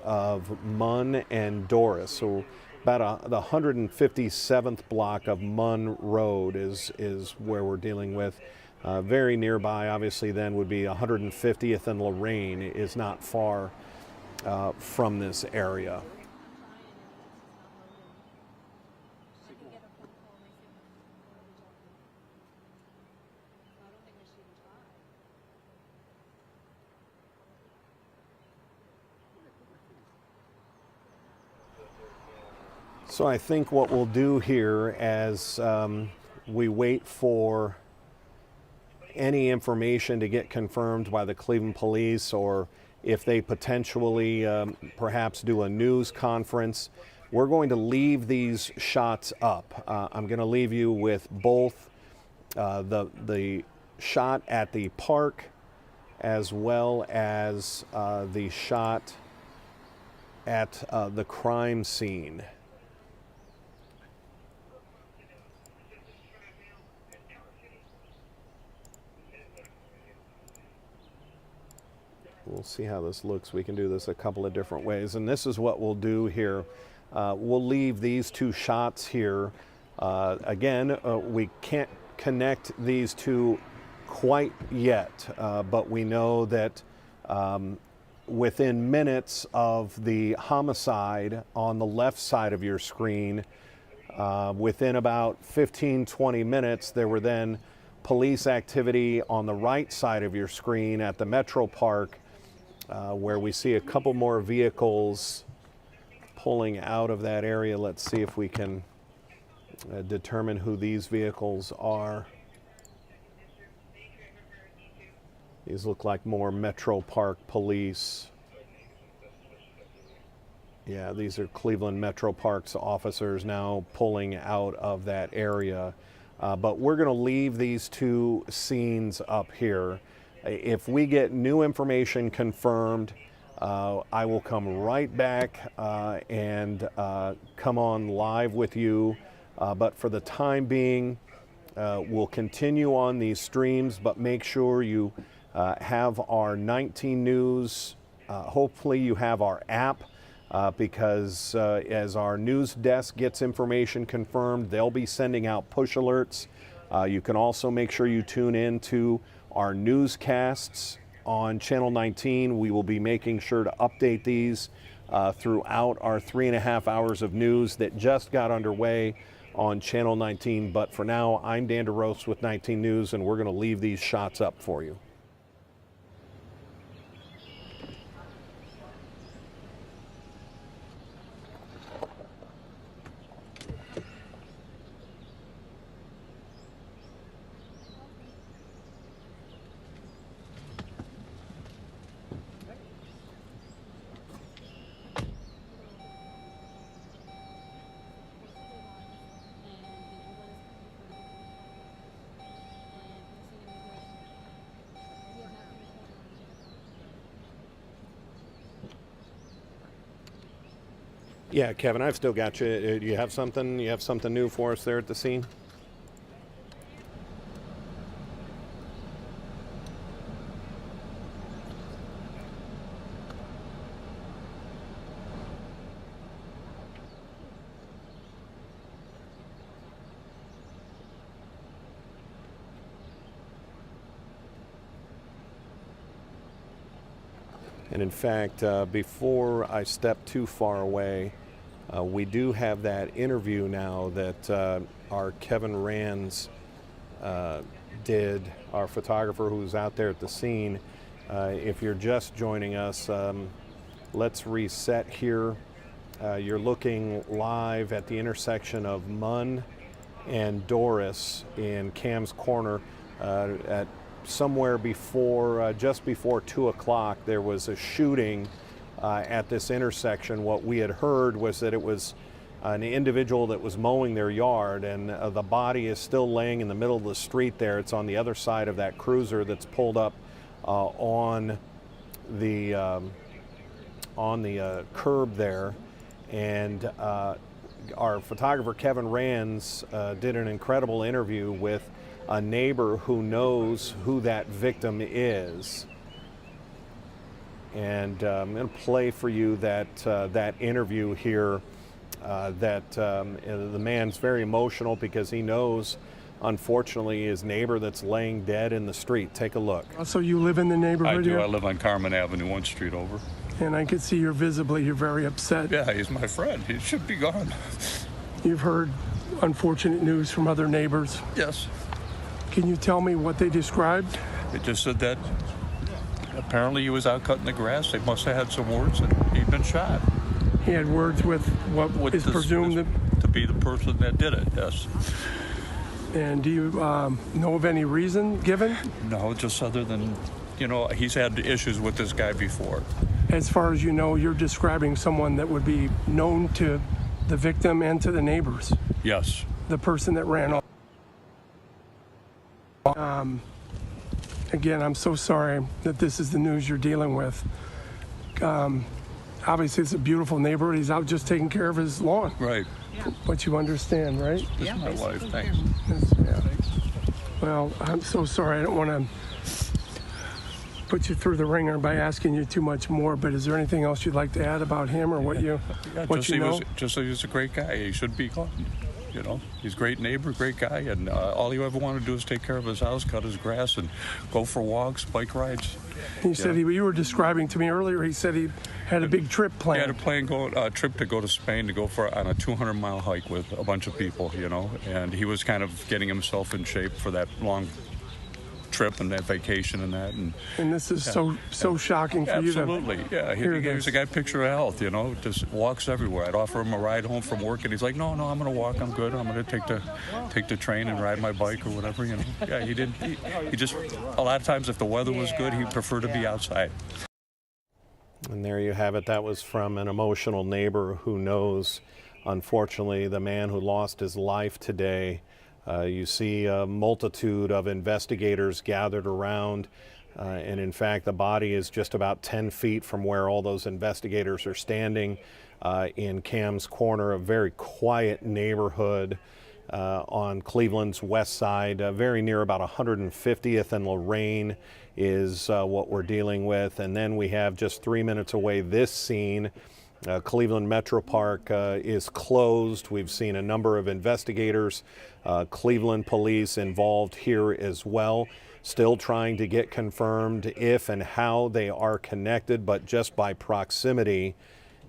of Munn and Doris. So about the 157th block of Munn Road is where we're dealing with. Very nearby, obviously, then would be 150th and Lorraine is not far from this area. So I think what we'll do here as we wait for any information to get confirmed by the Cleveland Police, or if they potentially perhaps do a news conference, we're going to leave these shots up. I'm going to leave you with both the shot at the park as well as the shot at the crime scene. We'll see how this looks. We can do this a couple of different ways. And this is what we'll do here. We'll leave these two shots here. Again, we can't connect these two quite yet, but we know that within minutes of the homicide on the left side of your screen, within about 15-20 minutes, there were then police activity on the right side of your screen at the Metro Park, where we see a couple more vehicles pulling out of that area. Let's see if we can determine who these vehicles are. These look like more Metro Park police. Yeah, these are Cleveland Metro Parks officers now pulling out of that area. But we're going to leave these two scenes up here. If we get new information confirmed, I will come right back and come on live with you. But for the time being, we'll continue on these streams, but make sure you have our 19 News. Hopefully you have our app, because as our news desk gets information confirmed, they'll be sending out push alerts. You can also make sure you tune in to our newscasts on Channel 19. We will be making sure to update these throughout our 3.5 hours of news that just got underway on Channel 19. But for now, I'm Dan DeRose with 19 News, and we're going to leave these shots up for you. Yeah, Kevin, I've still got you. Do you have something? You have something new for us there at the scene? And in fact, before I step too far away, we do have that interview now that our Kevin Rands did, our photographer who's out there at the scene. If you're just joining us, let's reset here. You're looking live at the intersection of Munn and Doris in Cam's Corner. At somewhere before, just before 2 o'clock, there was a shooting at this intersection. What we had heard was that it was an individual that was mowing their yard, and the body is still laying in the middle of the street there. It's on the other side of that cruiser that's pulled up on the curb there. And our photographer Kevin Rands did an incredible interview with a neighbor who knows who that victim is. And I'm going to play for you that interview here. The man's very emotional because he knows, unfortunately, his neighbor that's laying dead in the street. Take a look. So you live in the I neighborhood do. here? I live on Carmen Avenue, one street over. And I can see you're very upset. Yeah, he's my friend. He should be gone. You've heard unfortunate news from other neighbors. Yes. Can you tell me what they described? They just said that apparently he was out cutting the grass. They must have had some words and he'd been shot. He had words with what With is presumed to be the person that did it, yes. And do you know of any reason given? No, just other than, he's had issues with this guy before. As far as you know, you're describing someone that would be known to the victim and to the neighbors, Yes. the person that ran off. Again, I'm so sorry that this is the news you're dealing with. Obviously, it's a beautiful neighborhood. He's out just taking care of his lawn. Right. But you understand, right? This is my wife. Thanks. Yeah. Well, I'm so sorry. I don't want to put you through the ringer by asking you too much more, but is there anything else you'd like to add about him or what you know? Just that he's a great guy. He should be gone. He's a great neighbor, great guy, and all you ever want to do is take care of his house, cut his grass, and go for walks, bike rides. He said you were describing to me earlier. He said he had a big trip He had planned. a trip to go to Spain to go on a 200-mile hike with a bunch of people, and he was kind of getting himself in shape for that long trip and that vacation and that. And this is so shocking for you to Absolutely, yeah. hear He's a guy picture of health, just walks everywhere. I'd offer him a ride home from work, and he's like, no, I'm going to walk. I'm good. I'm going to take the train and ride my bike or whatever. Yeah, he didn't. He just a lot of times if the weather was good, he'd prefer to be outside. And there you have it. That was from an emotional neighbor who knows, unfortunately, the man who lost his life today. You see a multitude of investigators gathered around, and in fact, the body is just about 10 feet from where all those investigators are standing in Cam's Corner, a very quiet neighborhood on Cleveland's west side, very near about 150th and Lorraine is what we're dealing with. And then we have just 3 minutes away this scene. Cleveland Metro Park is closed. We've seen a number of investigators, Cleveland police involved here as well, still trying to get confirmed if and how they are connected, but just by proximity.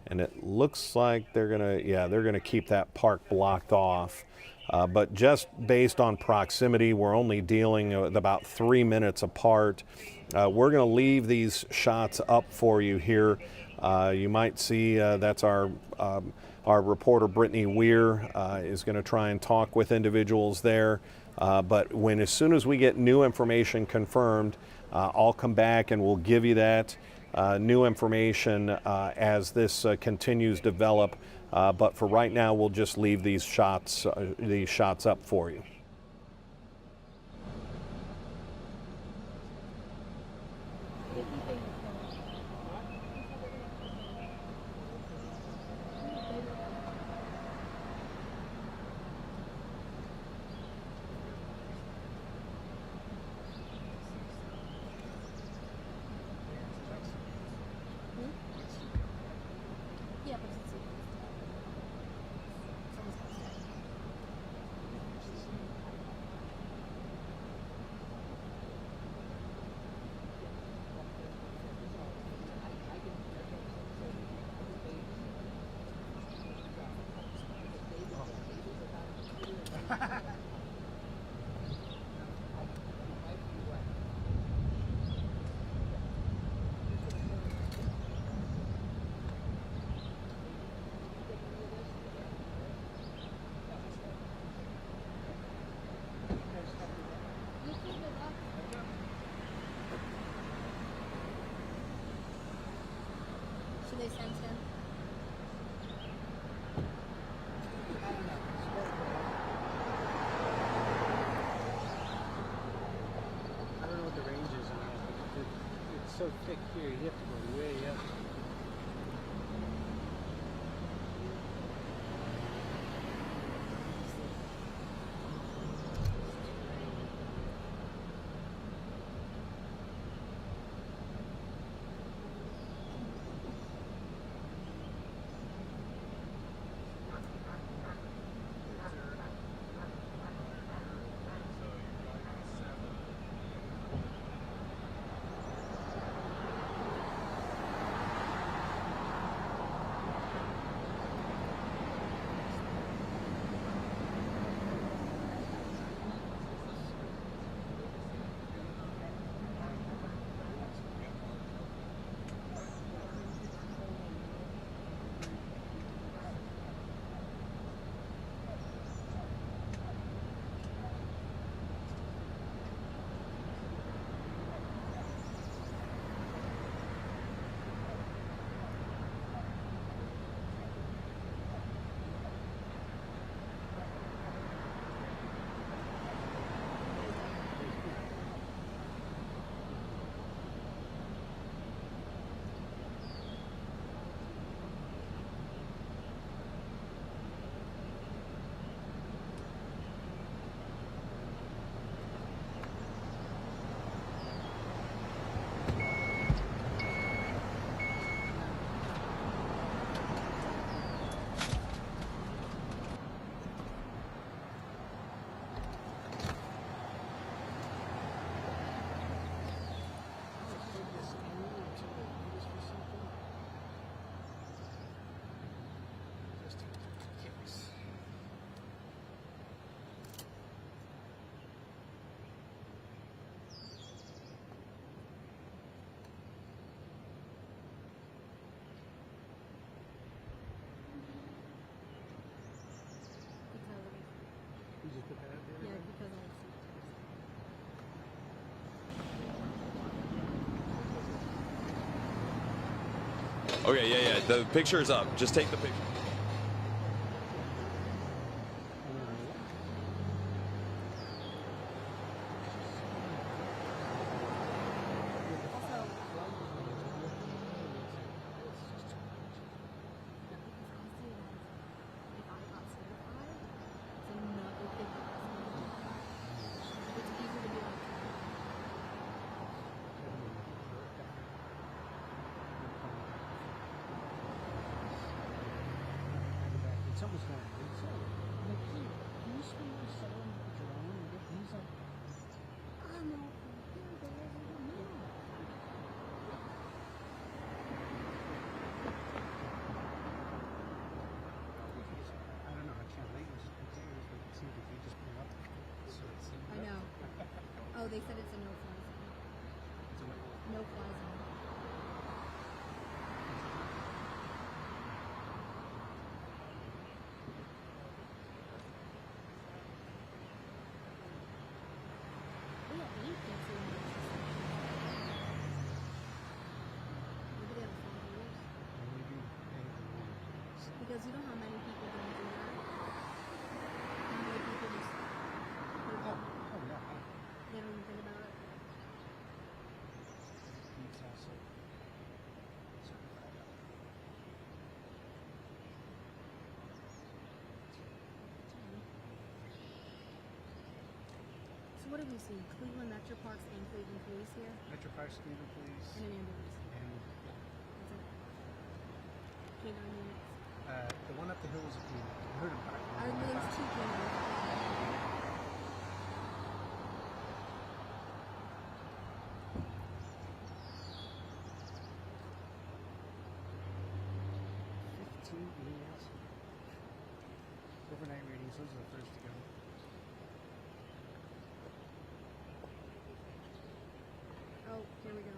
And it looks like they're gonna keep that park blocked off. But just based on proximity, we're only dealing with about 3 minutes apart. We're going to leave these shots up for you here. You might see that's our reporter Brittany Weir is going to try and talk with individuals there. But as soon as we get new information confirmed, I'll come back and we'll give you that new information as this continues to develop. But for right now, we'll just leave these shots up for you. Should they send him? I don't know what the range is on it, but it's so thick here, you have to go way up. Okay, yeah. The picture is up. Just take the picture. It's almost like it's like, hey, can you screen your cell and put your own? And he's like, I'm all here, but I don't know. I don't know how translating this compares, but it seems like they just pull up. So it's I know. Oh, they said it's a no-fly zone. It's a what? No-fly zone. They have 8 kids in Manchester. Maybe they have 5 years. Because you know how many people don't do that? How many people just put it on? Oh, yeah. They don't even think about it. It's also certified out. So what do we see? Cleveland Metro Parks and Cleveland Police here? Metro Parks, Cleveland Police, And an ambulance. and That's it. Canine units. the one up the hill was a canine. I heard him barking. I mean, there's 2 canines. Emails. Overnight readings, those are the first to go. Oh, here we go.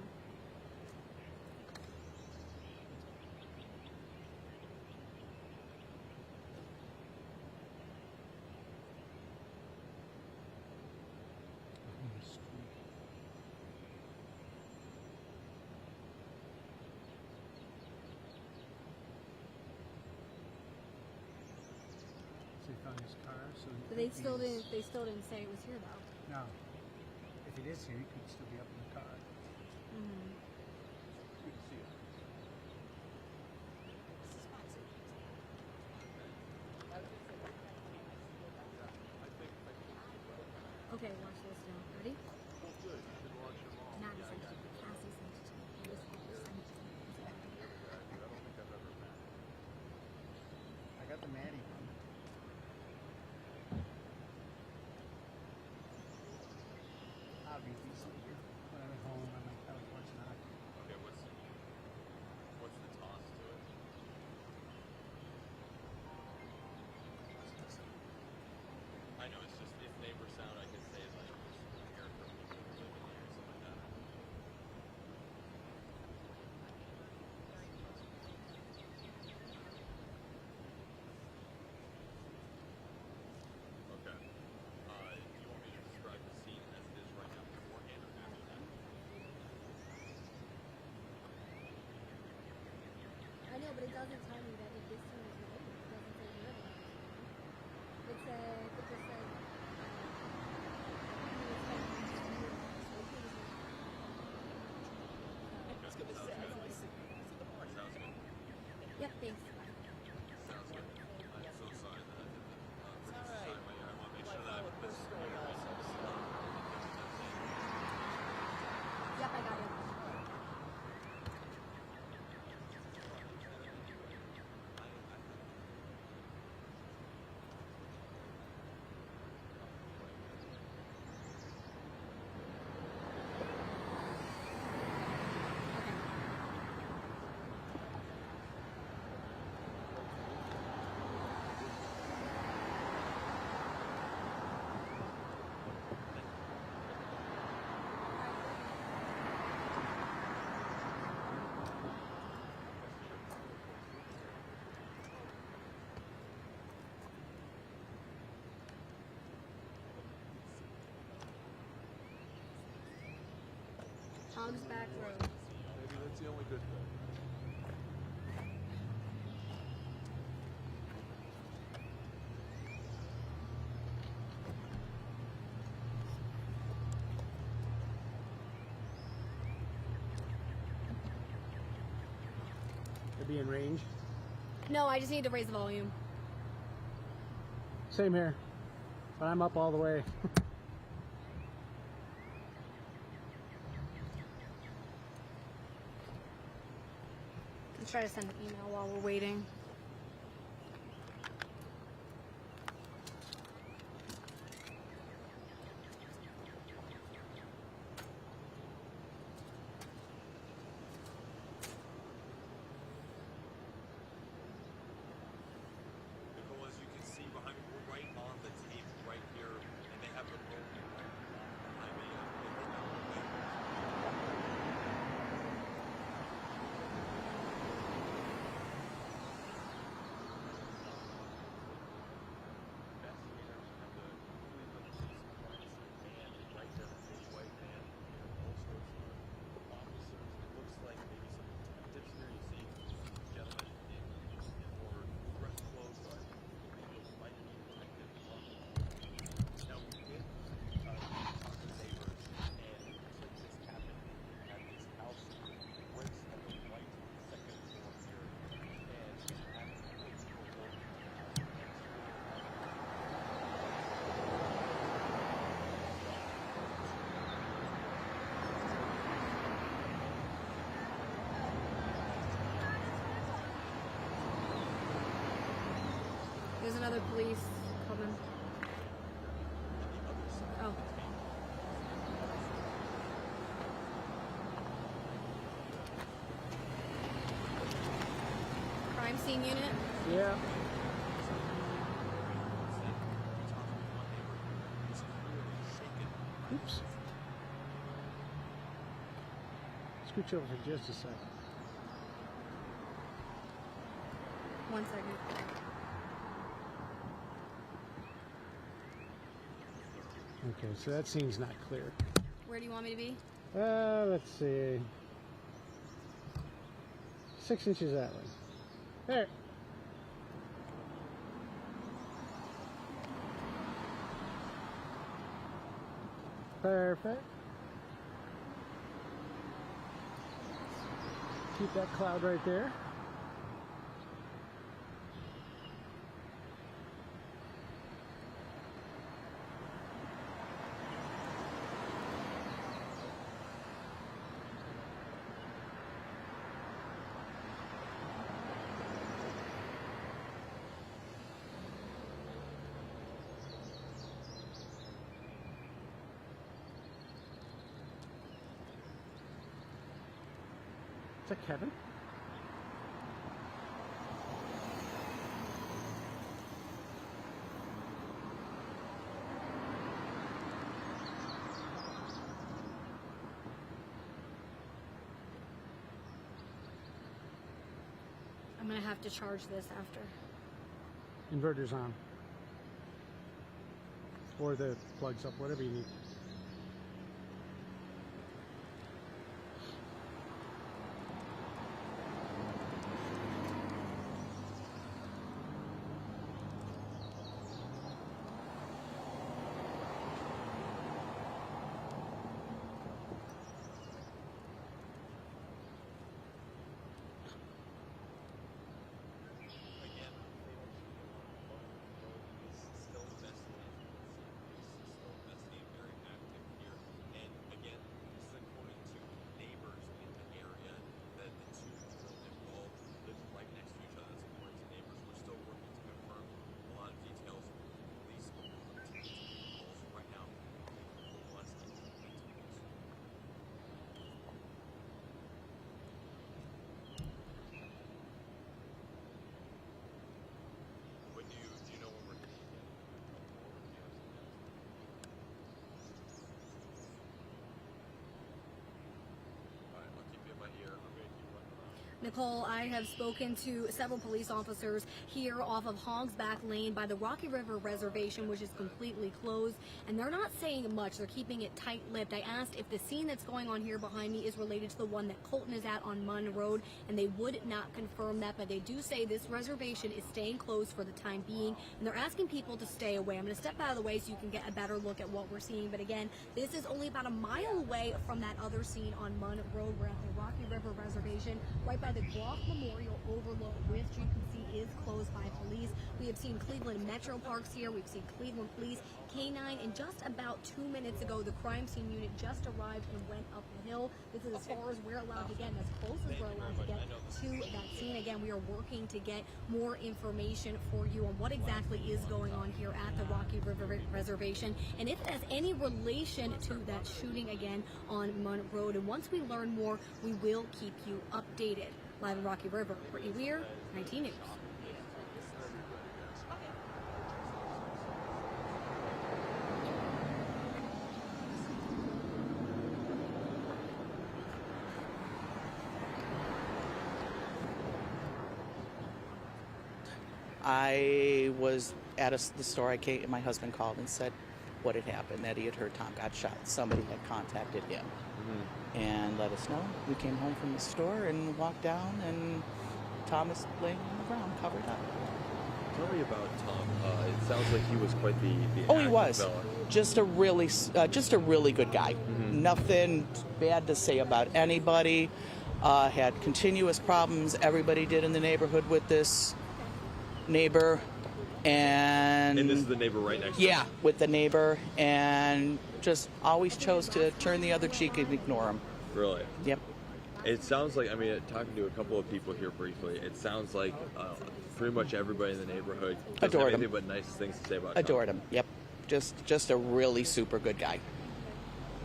So he found his car. So But they still didn't say it was here though. No. If it is here, he could still be up in the car. Mm-hmm. Okay, watch this now. Ready? Maddie sent it to me. Cassie sent it to me. This sent it to me. I got the Maddie one. I'll read these later. When I'm at home, I'm like, I was watching hockey. Okay, what's the toss to it? I know, it's just, it's neighbor sound, I could say like, hear from people who live in here or something like that. Okay. Do you want me to describe the scene as it is right now beforehand or after that? I know, but it doesn't tell me that this scene is related. It doesn't say where it is. It just says. Yep, thanks. Sounds good. I'm so sorry that I did that. I want to make sure that I put this in here also. Yep, I got it. Hogs Back Road. Maybe that's the only good thing. to be in range? No, I just need to raise the volume. Same here, but I'm up all the way. Let's try to send an email while we're waiting. Nicole, as you can see behind me, we're right on the tape right here, and they have the road right behind me. Investigators have the Cleveland Police Department's van right there, a big white van, all sorts of officers. It looks like maybe some detectives here. You see gentlemen in more dress clothes, so I believe those might be detectives. Now we did talk to neighbors, and it looks like this happened at this house, Bricks on the right second floor here, and it happened to people both There's another police coming. Oh. Crime scene unit. Yeah. Oops. Scooch over for just a second. One second. Okay, so that scene's not clear. Where do you want me to be? Let's see. 6 inches that way. There. Perfect. Keep that cloud right there. Is that Kevin? I'm gonna have to charge this after. Inverter's on. Or the plugs up, whatever you need. again, is still investigating. Police is still investigating, very active here. And again, this is according to neighbors in the area that the two people involved live right next to each other. That's according to neighbors. We're still working to confirm a lot of details. Police calls right now. Once when do you know when we're going to get Alright, I'll keep you in my ear. I'm going to keep running around. Nicole, I have spoken to several police officers here off of Hogs Back Lane by the Rocky River Reservation, which is completely closed, and they're not saying much. They're keeping it tight-lipped. I asked if the scene that's going on here behind me is related to the one that Colton is at on Munn Road, and they would not confirm that, but they do say this reservation is staying closed for the time being, and they're asking people to stay away. I'm going to step out of the way so you can get a better look at what we're seeing, but again, this is only about a mile away from that other scene on Munn Road. We're at the Rocky River Reservation, right by the Groff Memorial Overlook, which you can see is closed by police. We have seen Cleveland Metro Parks here. We've seen Cleveland Police, K-9, and just about 2 minutes ago, the crime scene unit just arrived and went up the hill. This is as far as we're allowed to get, and as close as we're allowed to get to that scene. Again, we are working to get more information for you on what exactly is going on here at the Rocky River Reservation, and if it has any relation to that shooting again on Munn Road. And once we learn more, we will keep you updated. Live in Rocky River, Brittany Weir, 19 News. I was at the store. My husband called and said what had happened, that he had heard Tom got shot. Somebody had contacted him and let us know. We came home from the store and walked down, and Tom is laying on the ground, covered up. Tell me about Tom. It sounds like he was quite the Oh, he active was. fella. Just a really good guy. Nothing bad to say about anybody. Had continuous problems. Everybody did in the neighborhood with this neighbor, and this is the neighbor right next to yeah, with the neighbor, and just always chose to turn the other cheek and ignore him. Really? Yep. It sounds like, I mean, talking to a couple of people here briefly, it sounds like pretty much everybody in the neighborhood doesn't Adored have anything him. but nice things to say about Adored him. Yep. Just a really super good guy.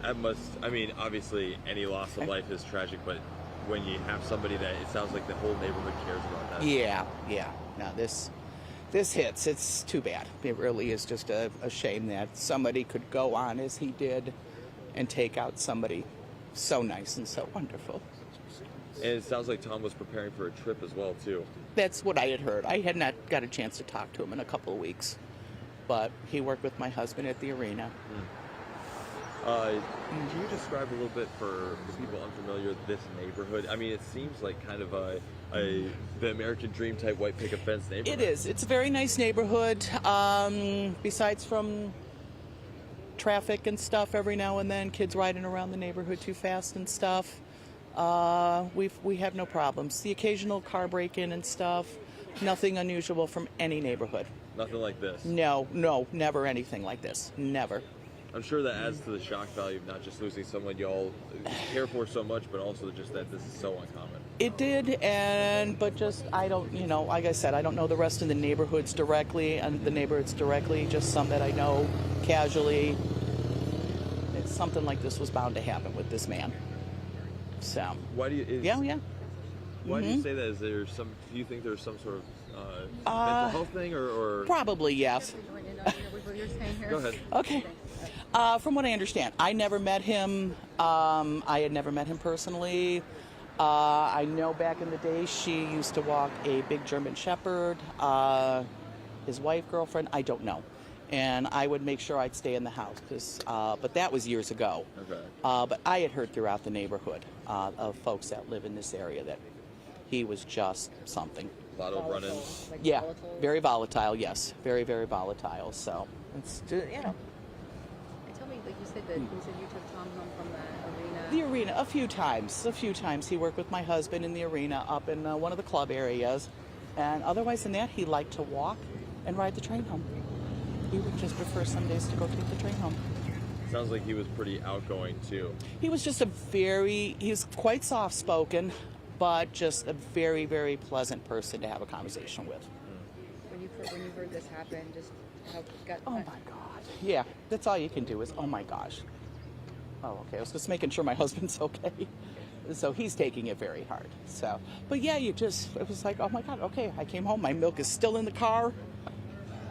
That must, I mean, obviously any loss of life is tragic, but when you have somebody that it sounds like the whole neighborhood cares about that. Yeah. Now this hits. It's too bad. It really is just a shame that somebody could go on as he did and take out somebody so nice and so wonderful. And it sounds like Tom was preparing for a trip as well, too. That's what I had heard. I had not got a chance to talk to him in a couple of weeks, but he worked with my husband at the arena. Can you describe a little bit for people unfamiliar with this neighborhood? I mean, it seems like kind of the American Dream type white picket fence neighborhood. It is. It's a very nice neighborhood. Besides from traffic and stuff every now and then, kids riding around the neighborhood too fast and stuff. We have no problems. The occasional car break-in and stuff, nothing unusual from any neighborhood. Nothing like this. No, never anything like this. Never. I'm sure that adds to the shock value of not just losing someone you all care for so much, but also just that this is so uncommon. It did, but just, I don't, like I said, I don't know the rest of the neighborhoods directly, just some that I know casually. Something like this was bound to happen with this man. So. Why do you? Yeah. Why do you say that? Is there some? Do you think there's some sort of mental health thing, or? Probably yes. Go ahead. Okay. From what I understand, I never met him. I had never met him personally. I know back in the day she used to walk a big German Shepherd. His wife, girlfriend, I don't know. And I would make sure I'd stay in the house, but that was years ago. Okay. But I had heard throughout the neighborhood of folks that live in this area that he was just something. A lot of run-ins. Yeah, very volatile. Yes, very, very volatile. So it's And tell me, like you said that you took Tom home from the arena. the arena a few times. He worked with my husband in the arena up in one of the club areas, and otherwise than that, he liked to walk and ride the train home. He would just prefer some days to go take the train home. Sounds like he was pretty outgoing too. He was just he's quite soft-spoken, but just a very, very pleasant person to have a conversation with. When you heard this happen, just how gut. Oh my God. Yeah, that's all you can do is, oh my gosh. Oh, okay. I was just making sure my husband's okay. So he's taking it very hard. So, but yeah, it was like, oh my God, okay. I came home, my milk is still in the car.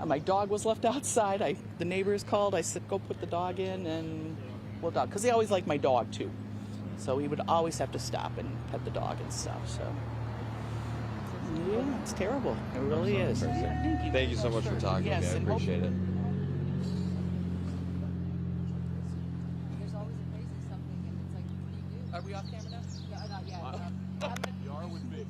My dog was left outside. The neighbors called. I said, go put the dog in, and well, dog, because they always liked my dog too. So he would always have to stop and pet the dog and stuff. So yeah, it's terrible. It really is. Yeah, Thank you so much for talking Yes, to me. I appreciate it. There's always a crazy something, and it's like, what do you do? Are we off camera now? Yeah, not yet. You are with me.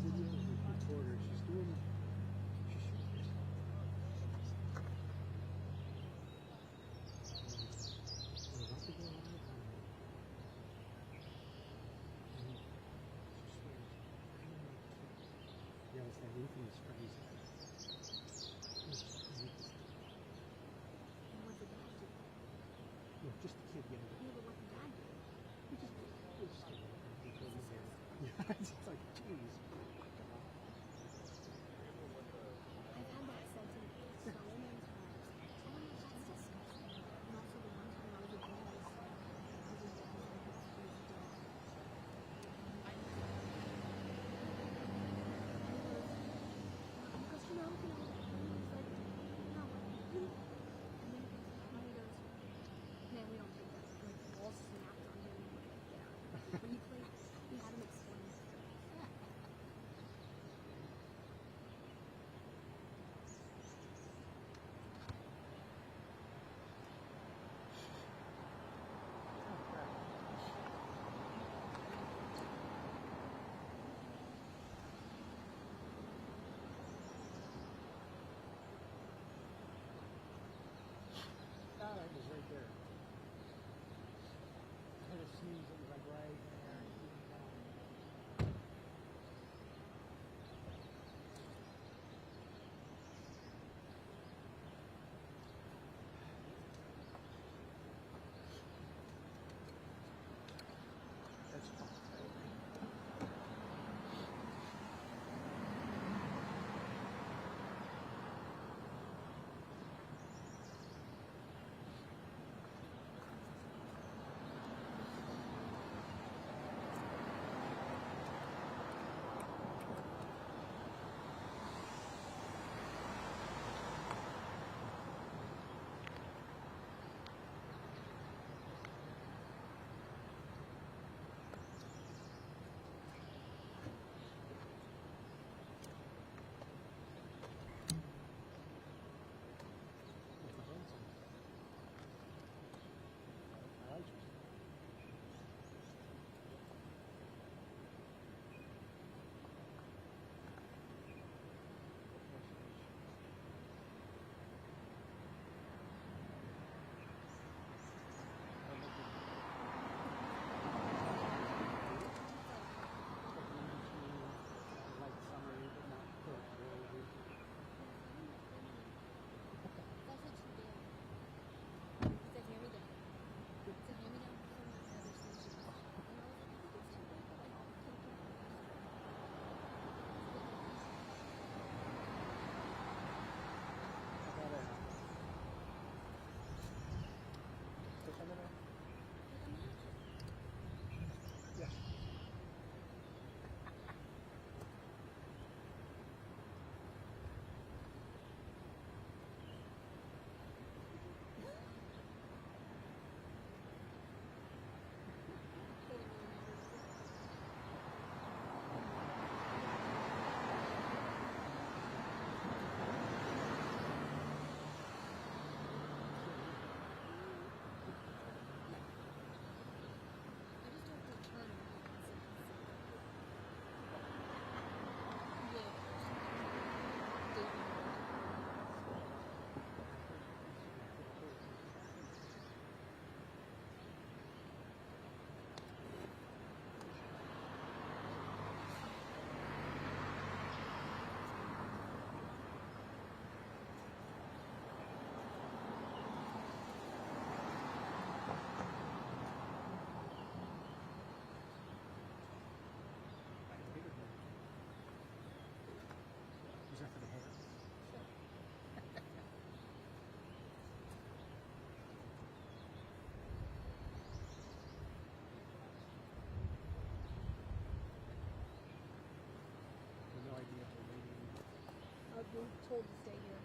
told to stay here.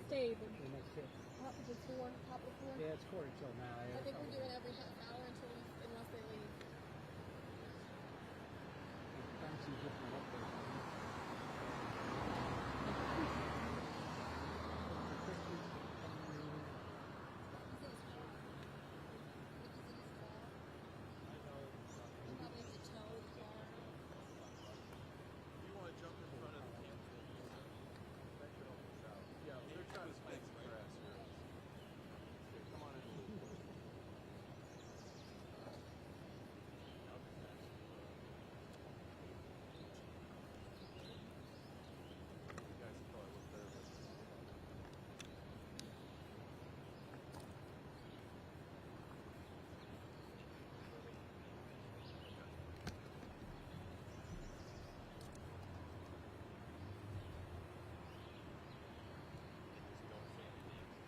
Stay. But The next shift. top of the floor, top of the floor. Yeah, it's quarter till now. I think we're doing every half hour unless they leave. Fancy looking up there. You want to jump in front of the camera? Yeah, they're trying to spike some grass here. Okay, come on in. You guys probably look nervous.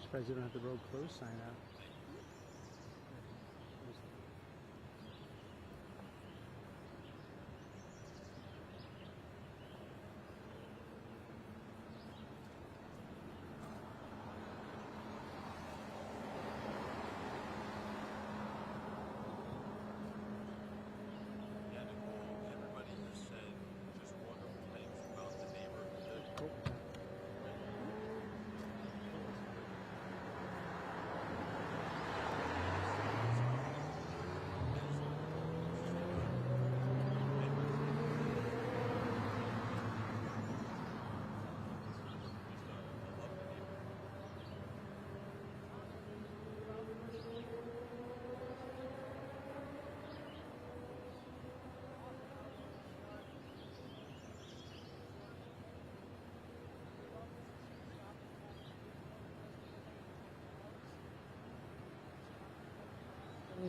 Surprised you don't have the road closed sign out. Yeah, Nicole, everybody just said just wonderful things about the neighborhood.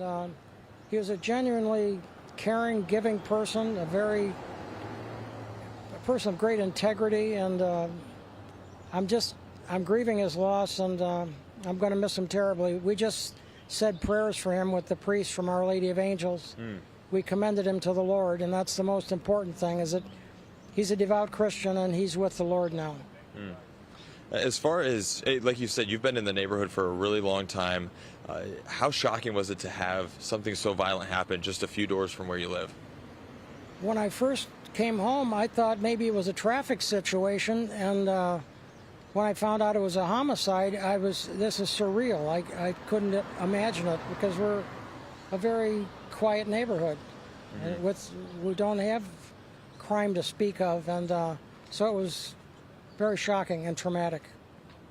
And he was a genuinely caring, giving person, a person of great integrity, and I'm grieving his loss, and I'm going to miss him terribly. We just said prayers for him with the priest from Our Lady of Angels. We commended him to the Lord, and that's the most important thing, is that he's a devout Christian and he's with the Lord now. As far as, like you said, you've been in the neighborhood for a really long time. How shocking was it to have something so violent happen just a few doors from where you live? When I first came home, I thought maybe it was a traffic situation, and when I found out it was a homicide, this is surreal. I couldn't imagine it, because we're a very quiet neighborhood. We don't have crime to speak of, and so it was very shocking and traumatic.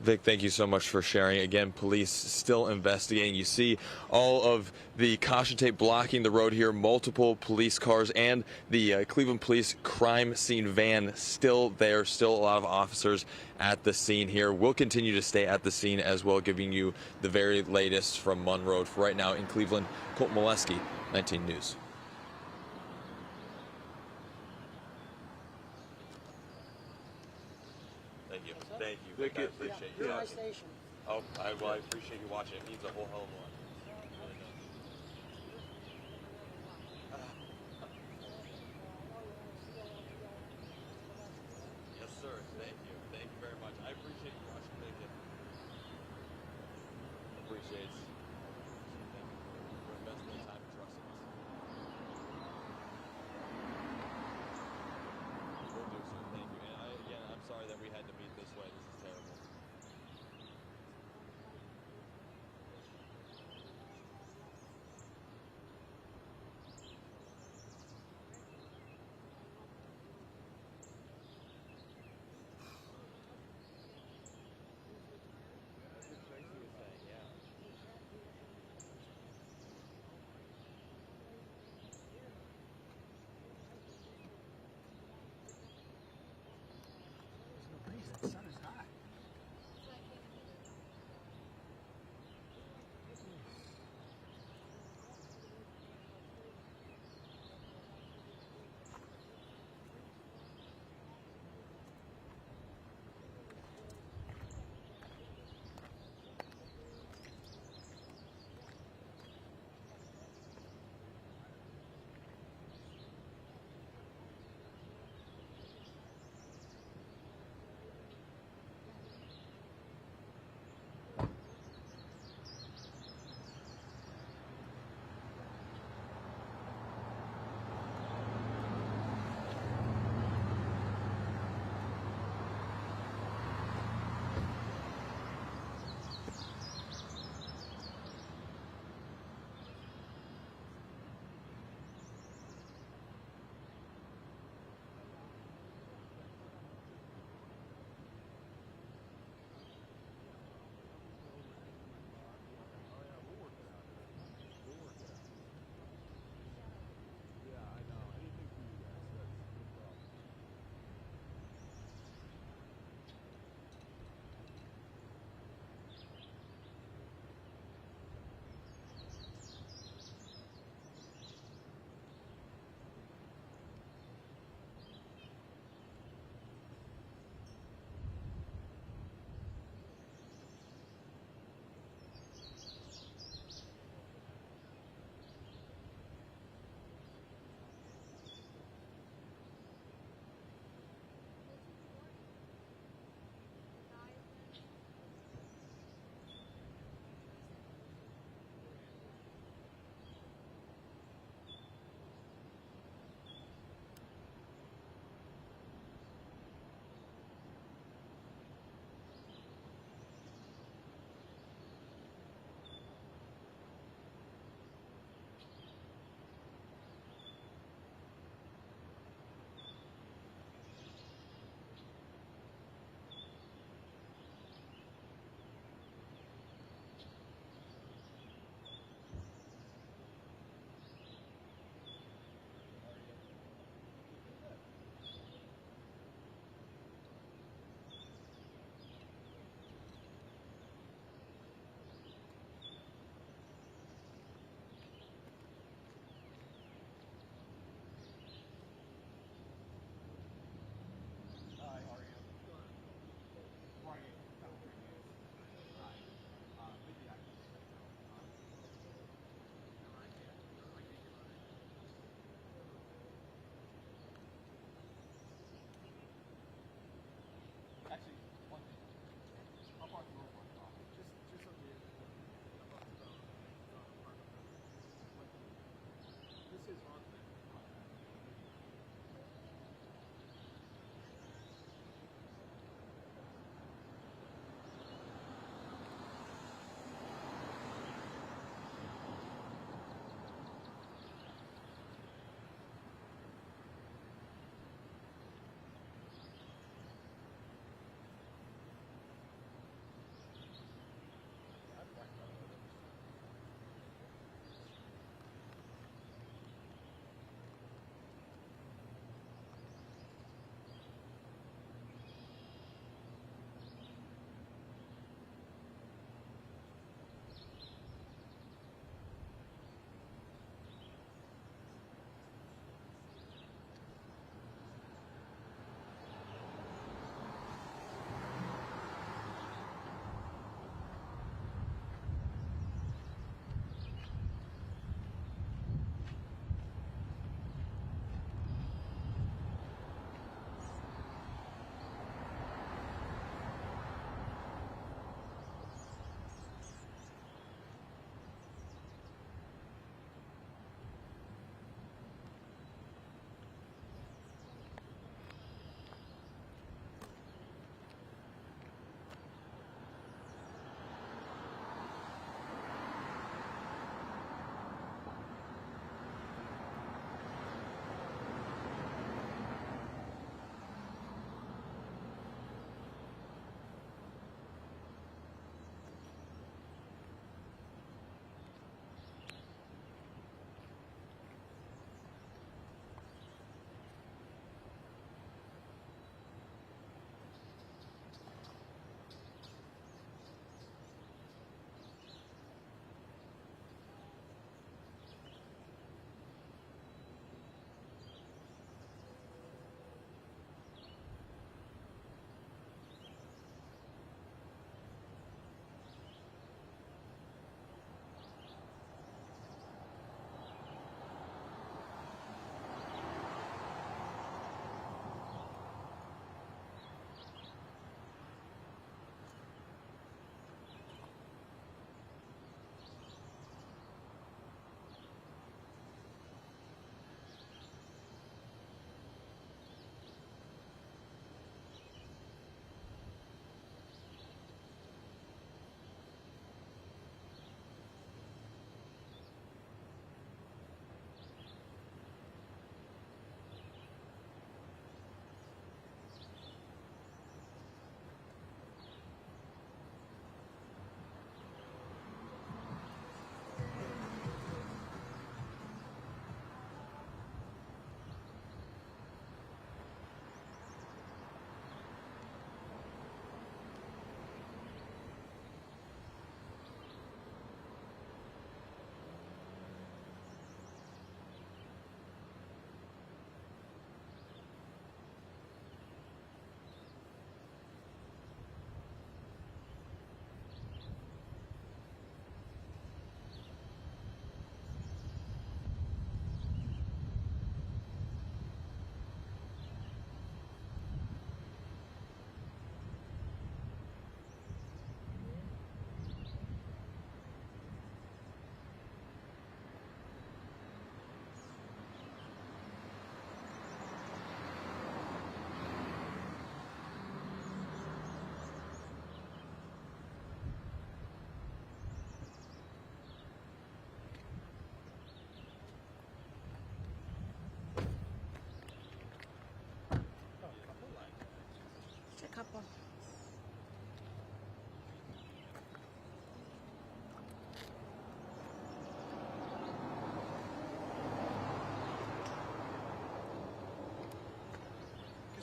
Vic, thank you so much for sharing. Again, police still investigating. You see all of the caution tape blocking the road here, multiple police cars, and the Cleveland Police crime scene van still there, still a lot of officers at the scene here. We'll continue to stay at the scene as well, giving you the very latest from Munn Road. For right now in Cleveland, Colt Molesky, 19 News. Thank you. Thank you. Vic, I appreciate you. My station. Oh, I appreciate you watching. It means a whole hell of a lot. Yes, sir. Thank you. Thank you very much. I appreciate you watching. Thank you. Appreciate it. Thank you for investing the time and trusting us. We'll do so. Thank you. And again, I'm sorry that we had to meet this way. This is terrible.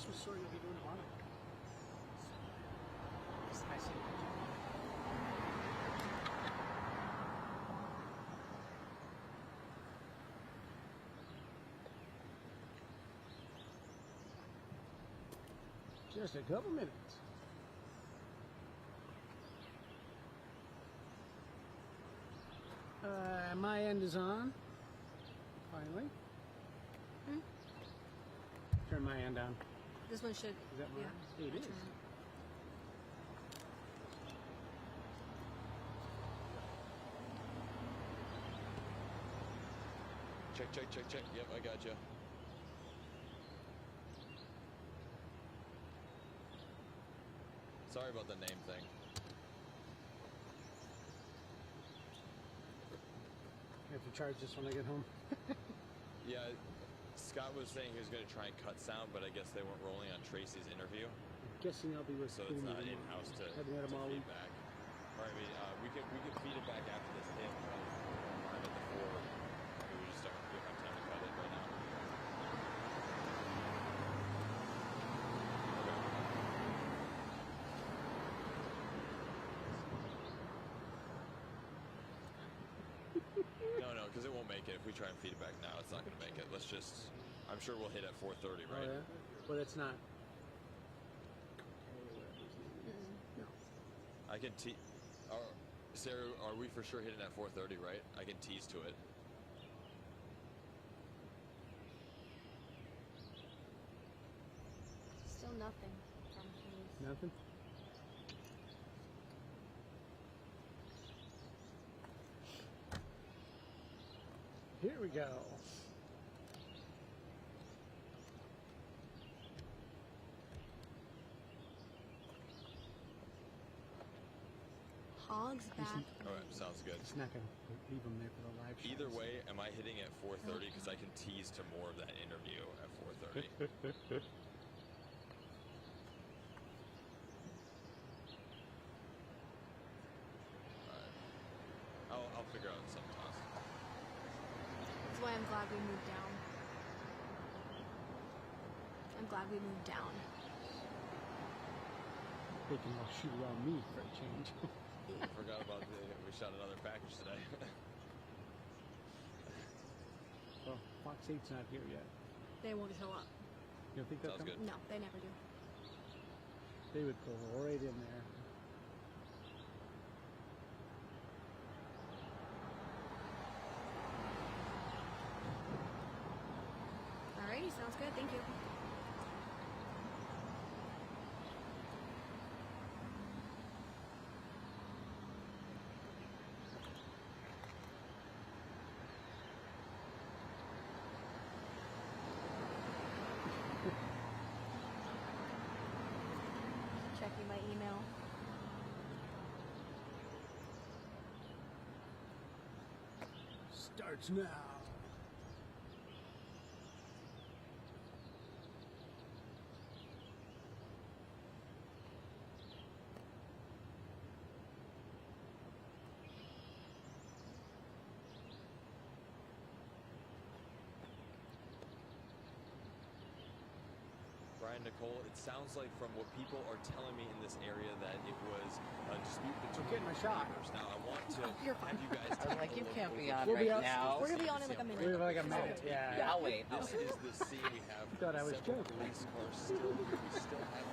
What's the story you'll be doing tomorrow? I see. Just a couple minutes. My end is on. Finally. Turn my end on. This one should. Is that mine? Yeah. It is. Check, check, check, check. Yep, I got you. Sorry about the name thing. I have to charge this when I get home. Yeah, Scott was saying he was going to try and cut sound, but I guess they weren't rolling on Tracy's interview. I'm guessing I'll be with So it's not in-house to feed back. Or I mean, we could feed it back after this hit. I'm at the 4. Maybe we just don't have time to cut it right now. No, because it won't make it. If we try and feed it back now, it's not going to make it. Let's just... I'm sure we'll hit at 4:30, right? Oh, yeah? But it's not. No. I can Sarah, are we for sure hitting at 4:30, right? I can tease to it. Still nothing from police. Nothing? Here we go. Hogs back. All right, sounds good. It's not going to leave them there for the live show. Either way, am I hitting at 4:30? Because I can tease to more of that interview at 4:30. I'll figure out some toss. That's why I'm glad we moved down. I'm glad we moved down. They can all shoot around me for a change. I forgot about we shot another package today. Well, Fox 8's not here yet. They won't show up. You don't think they'll Sounds come? good. No, they never do. They would go right in there. Alrighty, sounds good. Thank you. Checking my email. Starts now. Brian, Nicole, it sounds like from what people are telling me in this area that it was a dispute between getting my shot. neighbors. Now, I want to You're have fine. you guys I was like, you can't be on We'll be right out- now. We're gonna be on in like a minute. We have like a minute. Yeah. Yeah, I'll wait. This is the scene we have. Thought I was several joking. police cars still here. We still have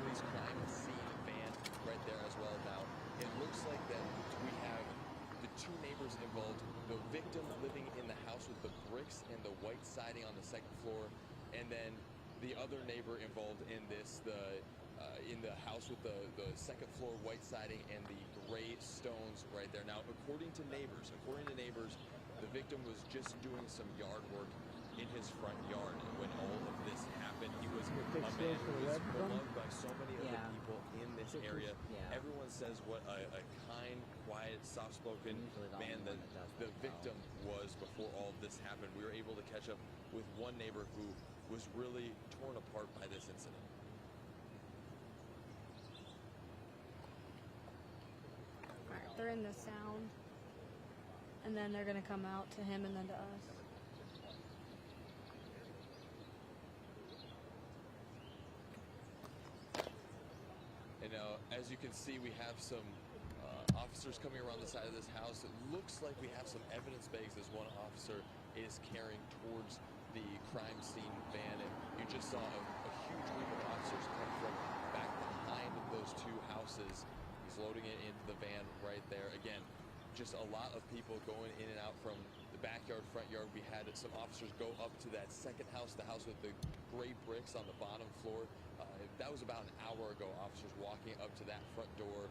police crime scene van right there as well. Now, it looks like that we have the two neighbors involved. The victim living in the house with the bricks and the white siding on the second floor, and then the other neighbor involved in this, in the house with the second floor white siding and the gray stones right there. Now, according to neighbors, the victim was just doing some yard work in his front yard when all of this happened. He was a man who was beloved by so many of the people in this area. Everyone says what a kind, quiet, soft-spoken man that the victim was before all of this happened. We were able to catch up with one neighbor who was really torn apart by this incident. Alright, they're in the sound. And then they're gonna come out to him and then to us. And as you can see, we have some officers coming around the side of this house. It looks like we have some evidence bags as one officer is carrying towards the crime scene van. And you just saw a huge group of officers come from back behind those two houses. He's loading it into the van right there. Again, just a lot of people going in and out from the backyard, front yard. We had some officers go up to that second house, the house with the gray bricks on the bottom floor. That was about an hour ago. Officers walking up to that front door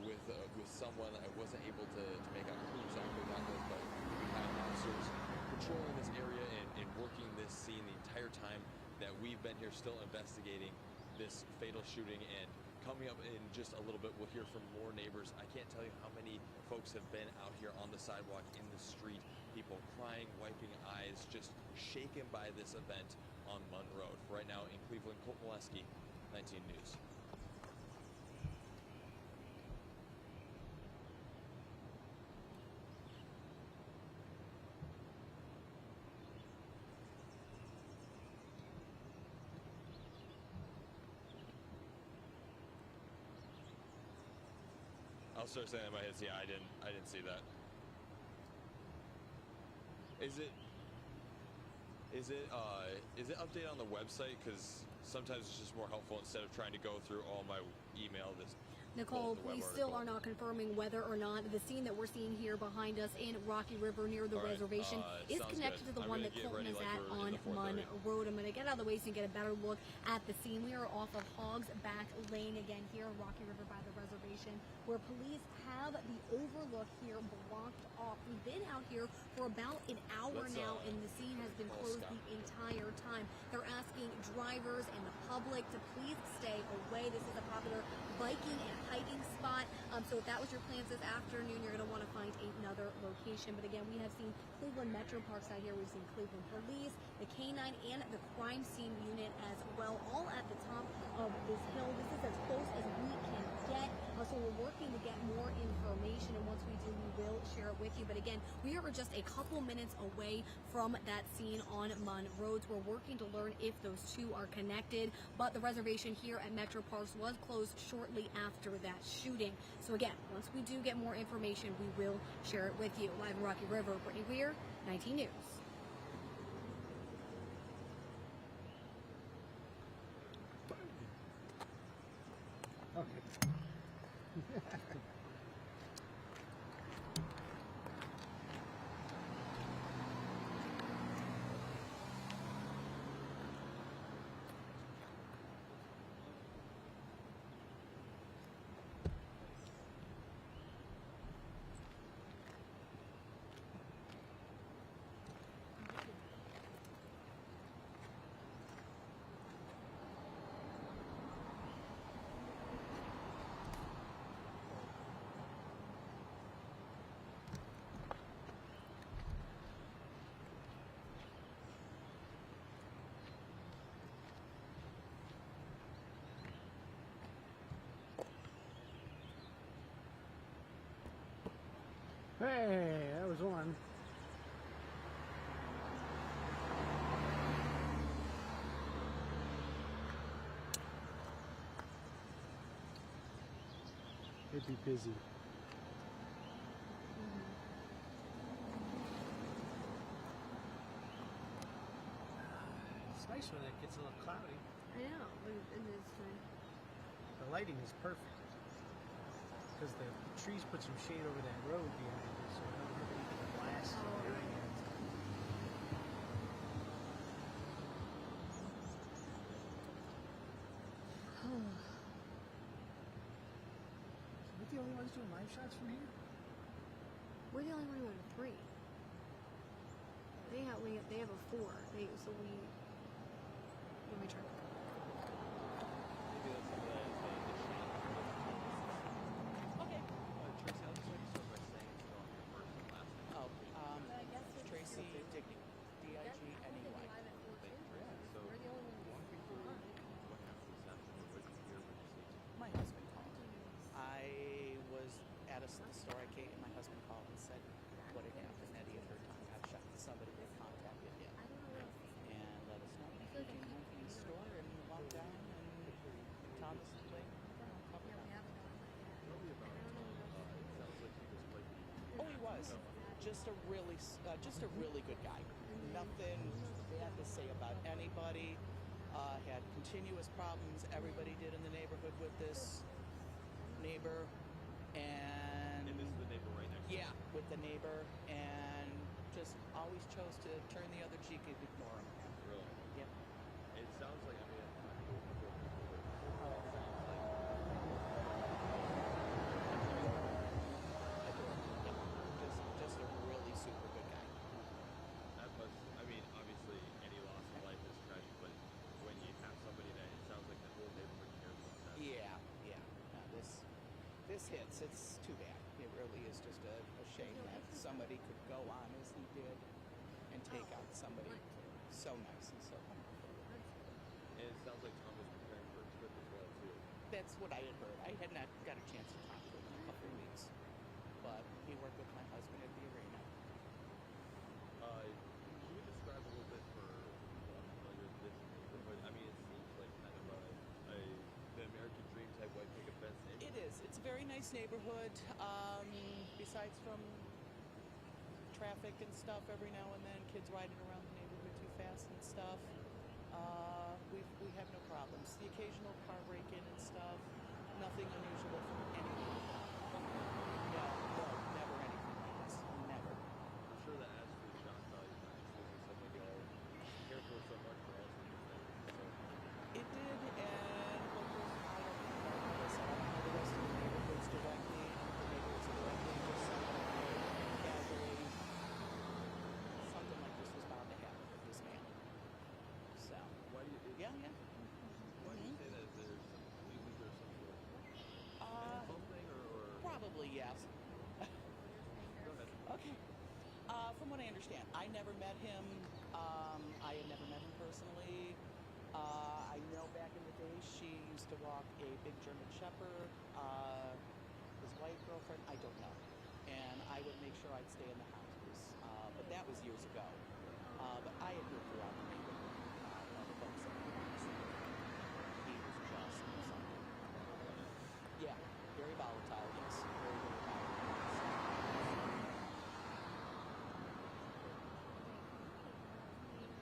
with someone. I wasn't able to make out who exactly that was, but we had officers patrolling this area and working this scene the entire time that we've been here, still investigating this fatal shooting. And coming up in just a little bit, we'll hear from more neighbors. I can't tell you how many folks have been out here on the sidewalk, in the street, people crying, wiping eyes, just shaken by this event on Munn Road. Right now in Cleveland, Colt Molesky, 19 News. I'll start saying in my head, yeah, I didn't see that. Is it updated on the website? Because sometimes it's just more helpful instead of trying to go through all my email. Nicole, police still are not confirming whether or not the scene that we're seeing here behind us in Rocky River near the reservation is connected to the one that Colton is at on Munn Road. I'm going to get out of the way so you can get a better look at the scene. We are off of Hogs Back Lane again here in Rocky River by the reservation, where police have the overlook here blocked off. We've been out here for about an hour now, and the scene has been closed the entire time. They're asking drivers and the public to please stay away. This is a popular biking and hiking spot. So if that was your plans this afternoon, you're going to want to find another location. But again, we have seen Cleveland Metro Parks out here. We've seen Cleveland Police, the K-9, and the crime scene unit as well, all at the top of this hill. This is as close as we can get. So we're working to get more information, and once we do, we will share it with you. But again, we are just a couple minutes away from that scene on Munn Roads. We're working to learn if those two are connected, but the reservation here at Metro Parks was closed shortly after that shooting. So again, once we do get more information, we will share it with you. Live in Rocky River, Brittany Weir, 19 News. Okay. Hey, that was one. It'd be busy. It's nice when it gets a little cloudy. I know, but it is The lighting is perfect. Because the trees put some shade over that road behind us, so we don't have anything to blast during it. So we're the only ones doing live shots from here? We're the only one who have a 3. They have a 4. Let me try. Tracy Digny, D-I-G-N-E-Y. My husband called. I was at the store. I came, and my husband called and said what had happened, that he had heard Tom got shot. Somebody had contacted him and let us know. He came home from the store just a really good guy. Nothing bad to say about anybody. Had continuous problems. Everybody did in the neighborhood with this neighbor, and And this is the neighbor right next to you. yeah, with the neighbor, and just always chose to turn the other cheek and ignore him. Really? Yep. It sounds like, I mean, Just a really super good guy. that must, I mean, obviously any loss of life is tragic, but when you have somebody that, it sounds like the whole neighborhood cares about that. Yeah. No, this hits. It's too bad. It really is just a shame that somebody could go on as he did and take out somebody so nice and so wonderful. And it sounds like Tom was preparing for a trip as well, too. That's what I had heard. I had not got a chance to talk to him in a couple of weeks, but he worked with my husband at the arena. Can you describe a little bit for people unfamiliar with this neighborhood? I mean, it seems like kind of the American dream type white picket fence neighborhood. It is. It's a very nice neighborhood. Besides from traffic and stuff every now and then, kids riding around the neighborhood too fast and stuff. We have no problems. The occasional car break-in and stuff. Nothing unusual from anyone. No, never anything like this. Never. I'm sure that adds to the shock value of exposing something y'all care for so much, but also just that. So, It did, and what was, I don't know, like I said, I don't know the rest of the neighborhoods directly, and the neighborhoods directly, just something casually, something like this was bound to happen with this man. So, why do you? yeah. Why do you say that? Is there some? Do you think there's some sort of something or? Probably yes. Go ahead. Okay. From what I understand, I never met him. I had never met him personally. I know back in the day she used to walk a big German Shepherd. His wife, girlfriend, I don't know. And I would make sure I'd stay in the house. But that was years ago. But I had moved throughout the neighborhood. All the folks that he was just something. Yeah, very volatile, yes. Very, very volatile.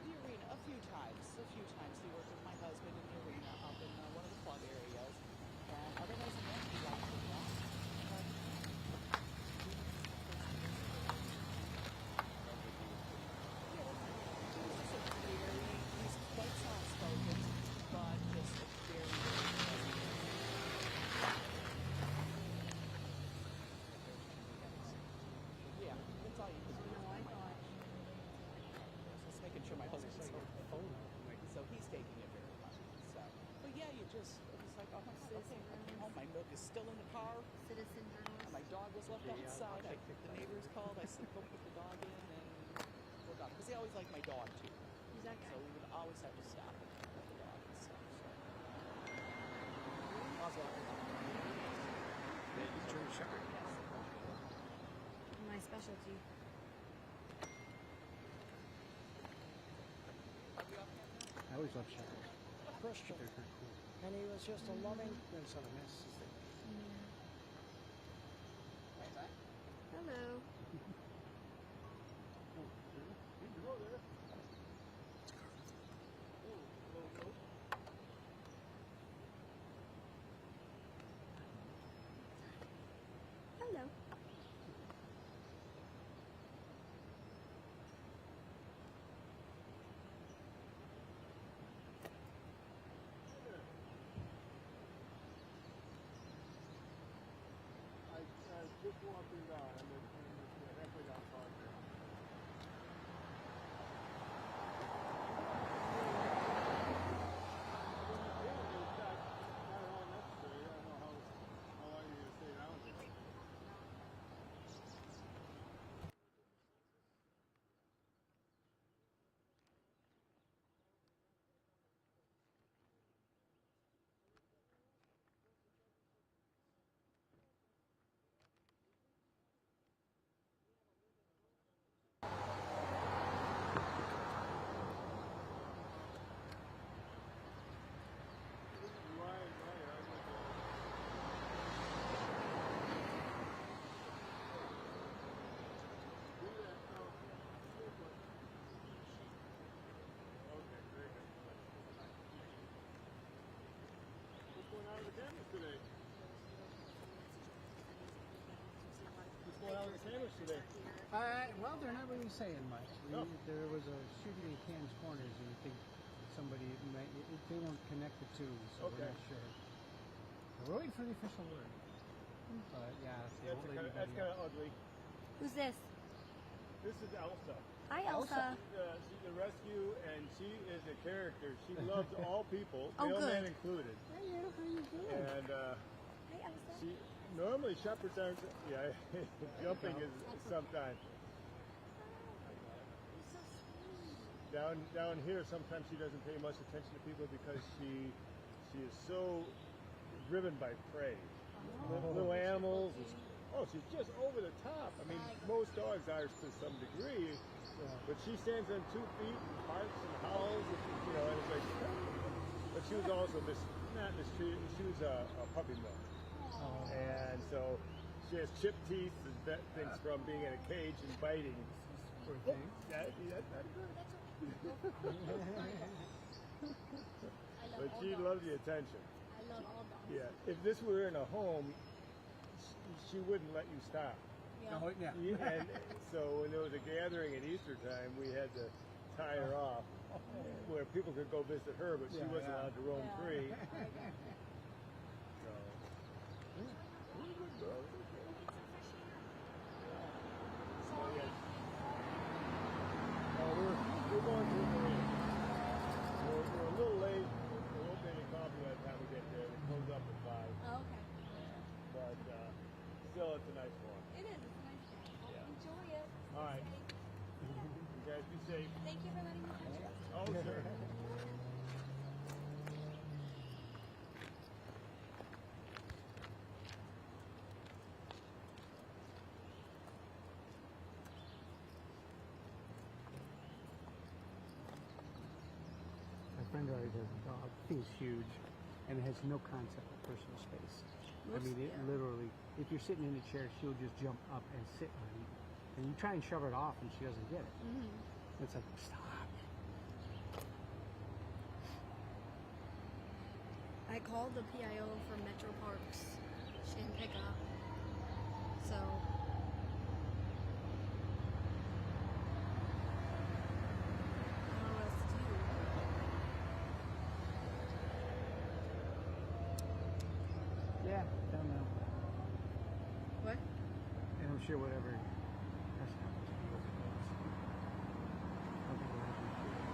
The arena, a few times. He worked with my husband in the arena up in one of the club areas. And otherwise, he liked it a lot. He's quite soft-spoken, but just very, very yeah, that's all you can do. Just making sure my husband's okay. So he's taking it very well. So, but yeah, it was like, oh my God, okay. Oh, my milk is still in the car. Citizen journalist. My dog was left outside. The neighbors called. I said, go put the dog in and we're done. Because they always liked my dog too. Who's that guy? So we would always have to stop and put the dog and stuff. So. German Shepherd. My specialty. I always love shepherds. Christian. They're pretty cool. And he was just a loving. Then some of this is Hello. Hello. I just walking down, and it's halfway down Park there. the cameras today? What's going on with the cameras today? Well, they're not really saying much. There was a shooting in Cannes Corners, and I think somebody might, they won't connect the two, so we're not sure. We're waiting for the official word. But yeah, That's kind of ugly. Who's this? This is Elsa. Hi, Elsa. She's a rescue, and she is a character. She loves all people, Oh, mailman good. included. Hi, how you doing? And Hi, Elsa. she normally shepherds aren't. Yeah, jumping is sometimes. Down here, sometimes she doesn't pay much attention to people because she is so driven by prey. Little animals. She's just over the top. I mean, most dogs are to some degree, but she stands on 2 feet and barks and howls. And it's like. But she was also not mistreated. She was a puppy mill, and so she has chipped teeth and things from being in a cage and biting. Poor thing. That's not good. But she loves the attention. I love all dogs. Yeah. If this were in a home, she wouldn't let you stop. Yeah. And so when there was a gathering at Easter time, we had to tie her off where people could go visit her, but she wasn't allowed to roam free. So, we're going through Marine. We're a little late. There won't be any coffee by the time we get there. We close up at 5. Oh, okay. But still, it's a nice walk. It is. It's a nice day. Yeah. Enjoy it. All right. You guys be safe. Thank you for letting me touch it. Oh, sure. My friend already has a dog. The thing's huge, and it has no concept of personal space. I mean, it literally, if you're sitting in a chair, she'll just jump up and sit on you. And you try and shove it off, and she doesn't get it. It's like, stop. I called the PIO for Metro Parks. She didn't pick up. So. I don't know what else to do. Yeah, don't know. What? And I'm sure whatever press conference it was. I think we'll have to do it.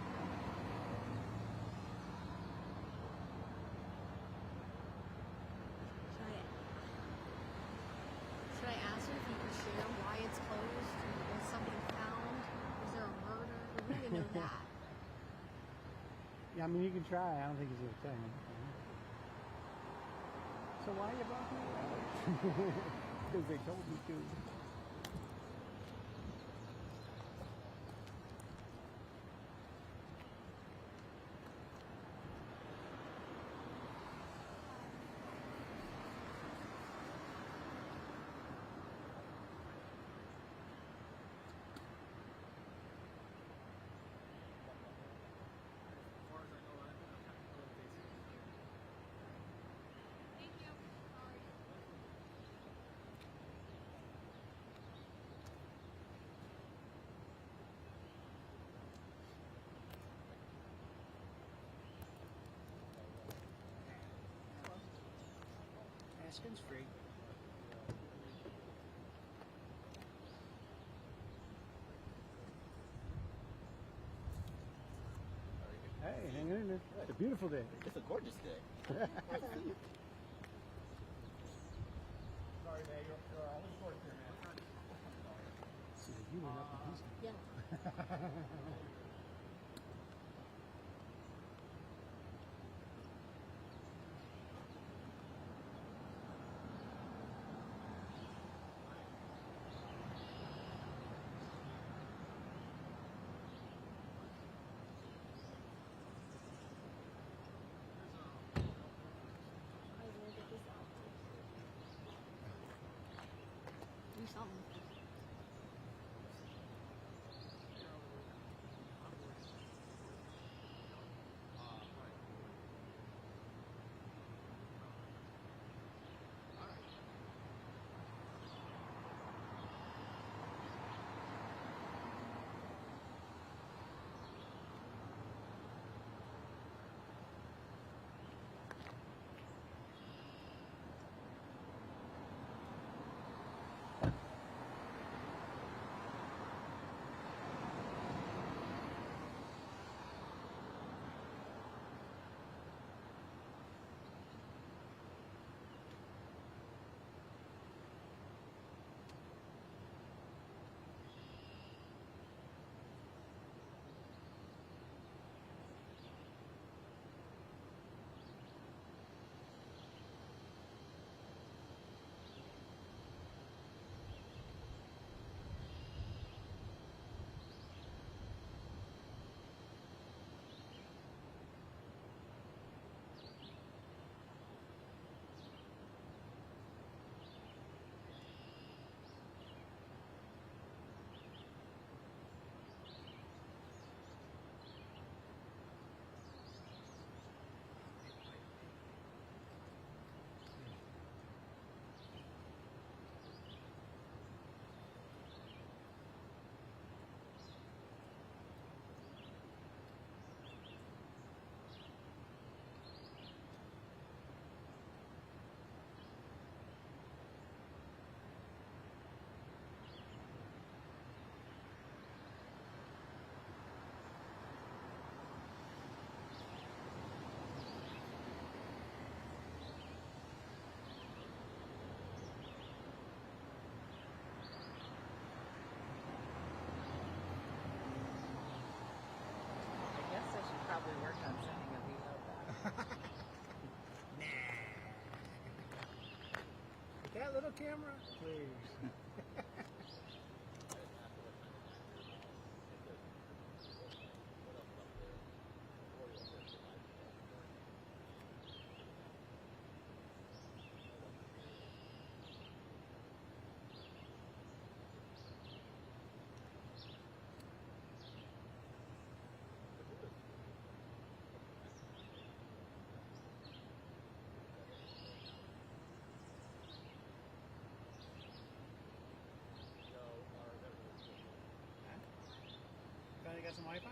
Should I ask her if you could share why it's closed? Was something found? Was there a murder? We don't even know that. Yeah, I mean, you can try. I don't think he's going to tell you anything. So why are you blocking the road? Because they told me to. Asking's free. Hey, hang in there. It's a beautiful day. It's a gorgeous day. Sorry, man. You're all in court here, man. See, you went up and Yeah. Do something. little camera, please. Finally got some Wi-Fi?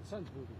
The sun's moving.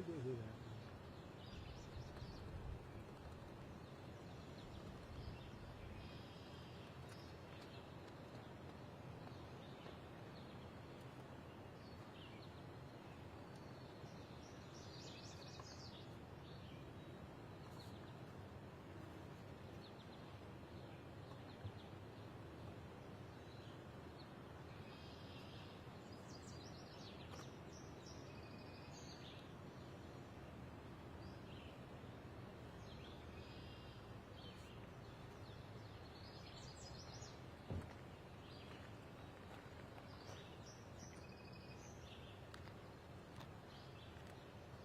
forget who that was.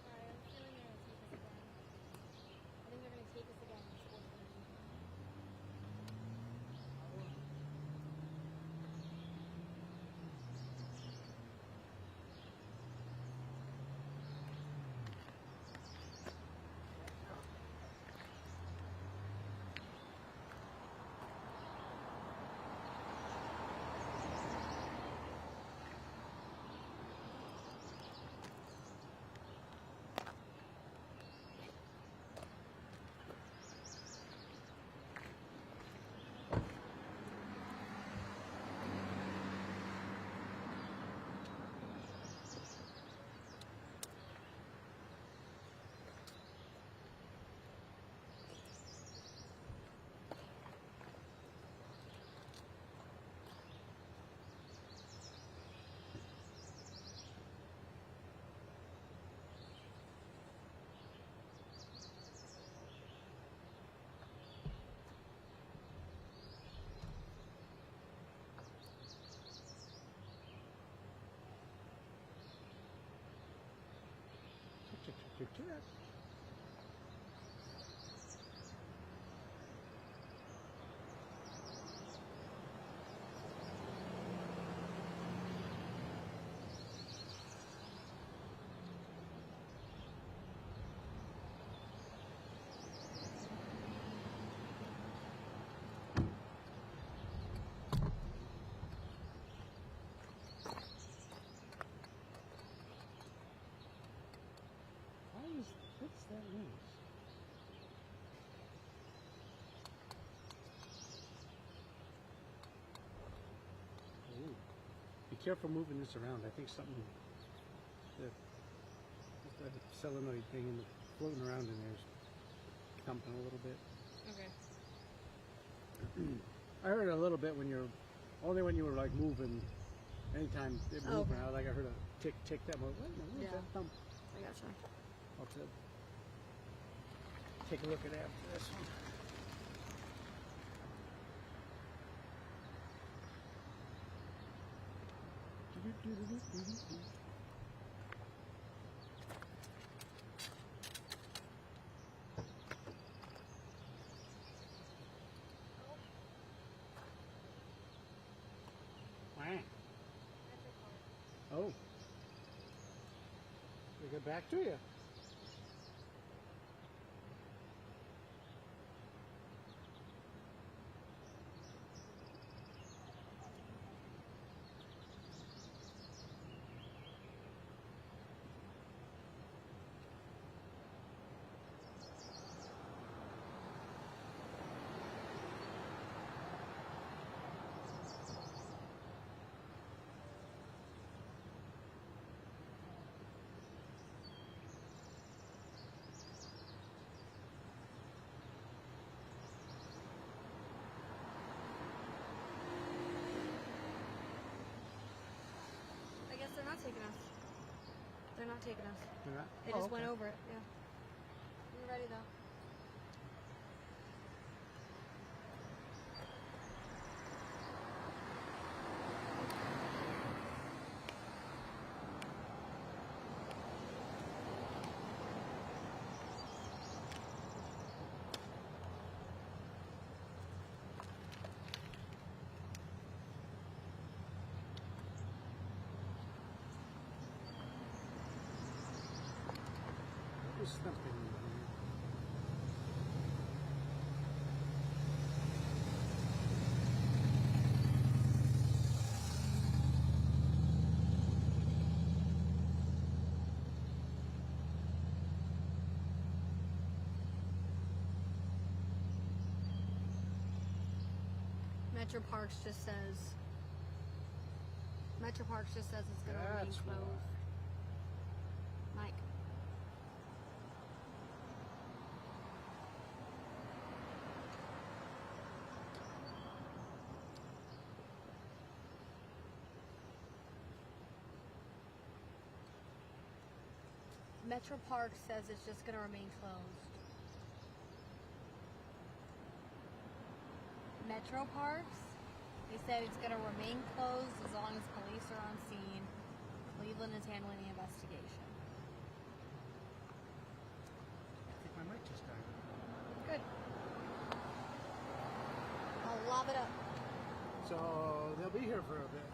Sorry, I'm feeling they're gonna take us again. I think they're gonna take us again. in school today. What's that noise? Ooh. Be careful moving this around. I think something, the solenoid thing in the, floating around in there is thumping a little bit. Okay. I heard it a little bit when you're, only when you were like moving, anytime it moved around, like I heard a tick, tick, that one. Wait a minute, what's that thump? I gotcha. I'll have to take a look at it after this one. Wow. Oh. We get back to you. I guess they're not taking us. They're not taking us. They're not? They Oh, just went okay. over it, yeah. We're ready though. There's something in here. Metro Parks just says it's gonna remain That's closed. Mike. Metro Parks says it's just gonna remain closed. Metro Parks, they said it's going to remain closed as long as police are on scene. Cleveland is handling the investigation. I think my mic just died. Good. I'll lob it up. So they'll be here for a bit.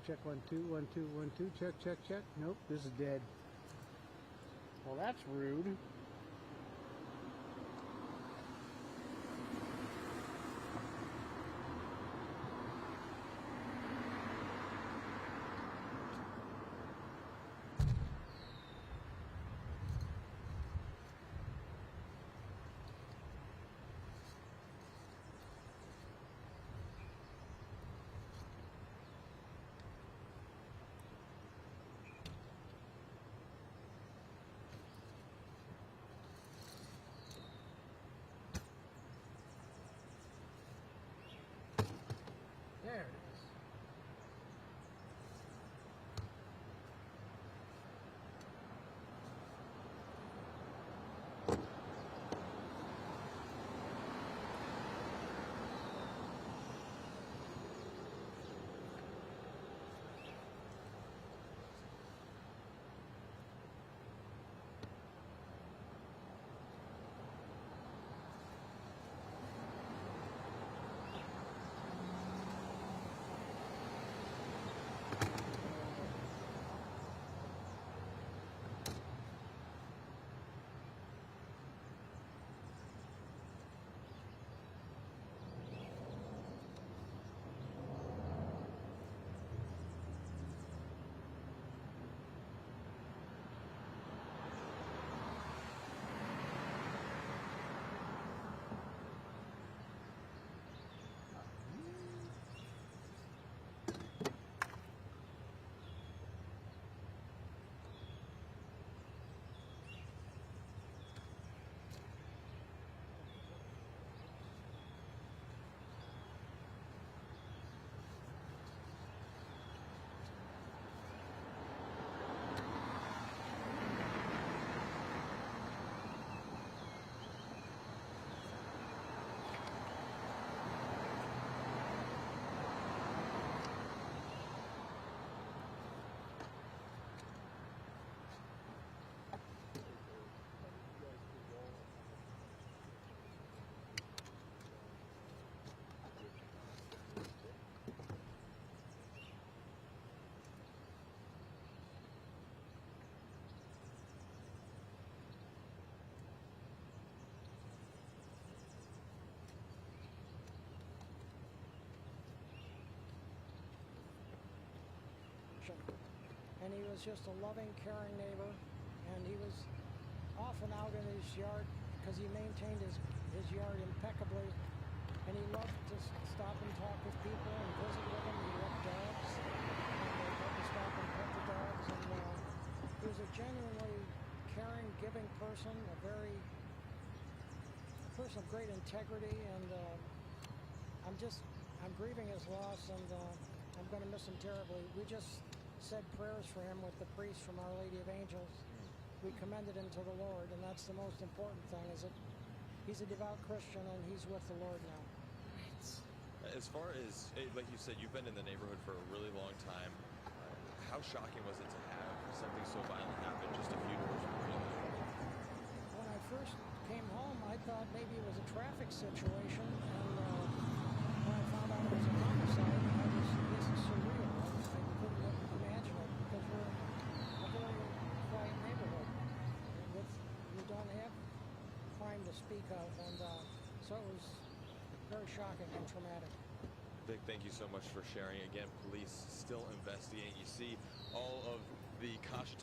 Check, 1 2. Check, 1 2 1 2 check. Nope, this is dead. Well, that's rude. There it is. And he was just a loving, caring neighbor, and and he was often out in his yard because he maintained his yard impeccably, and he loved to stop and talk with people and visit with them. He loved dogs, and they loved to stop and pet the dogs, and he was a genuinely caring, giving person, a person of great integrity, and I'm grieving his loss, and I'm going to miss him terribly. We just said prayers for him with the priest from Our Lady of Angels. We commended him to the Lord, and that's the most important thing, is that he's a devout Christian and he's with the Lord now. As far as, like you said, you've been in the neighborhood for a really long time. How shocking was it to have something so violent happen just a few doors from where you live? When I first came home, I thought maybe it was a traffic situation, and when I found out it was a homicide, this is surreal. I couldn't imagine it, because we're a very quiet neighborhood. We don't have crime to speak of, and so it was very shocking and traumatic. Vic, thank you so much for sharing. Again, police still investigating. You see all of the caution.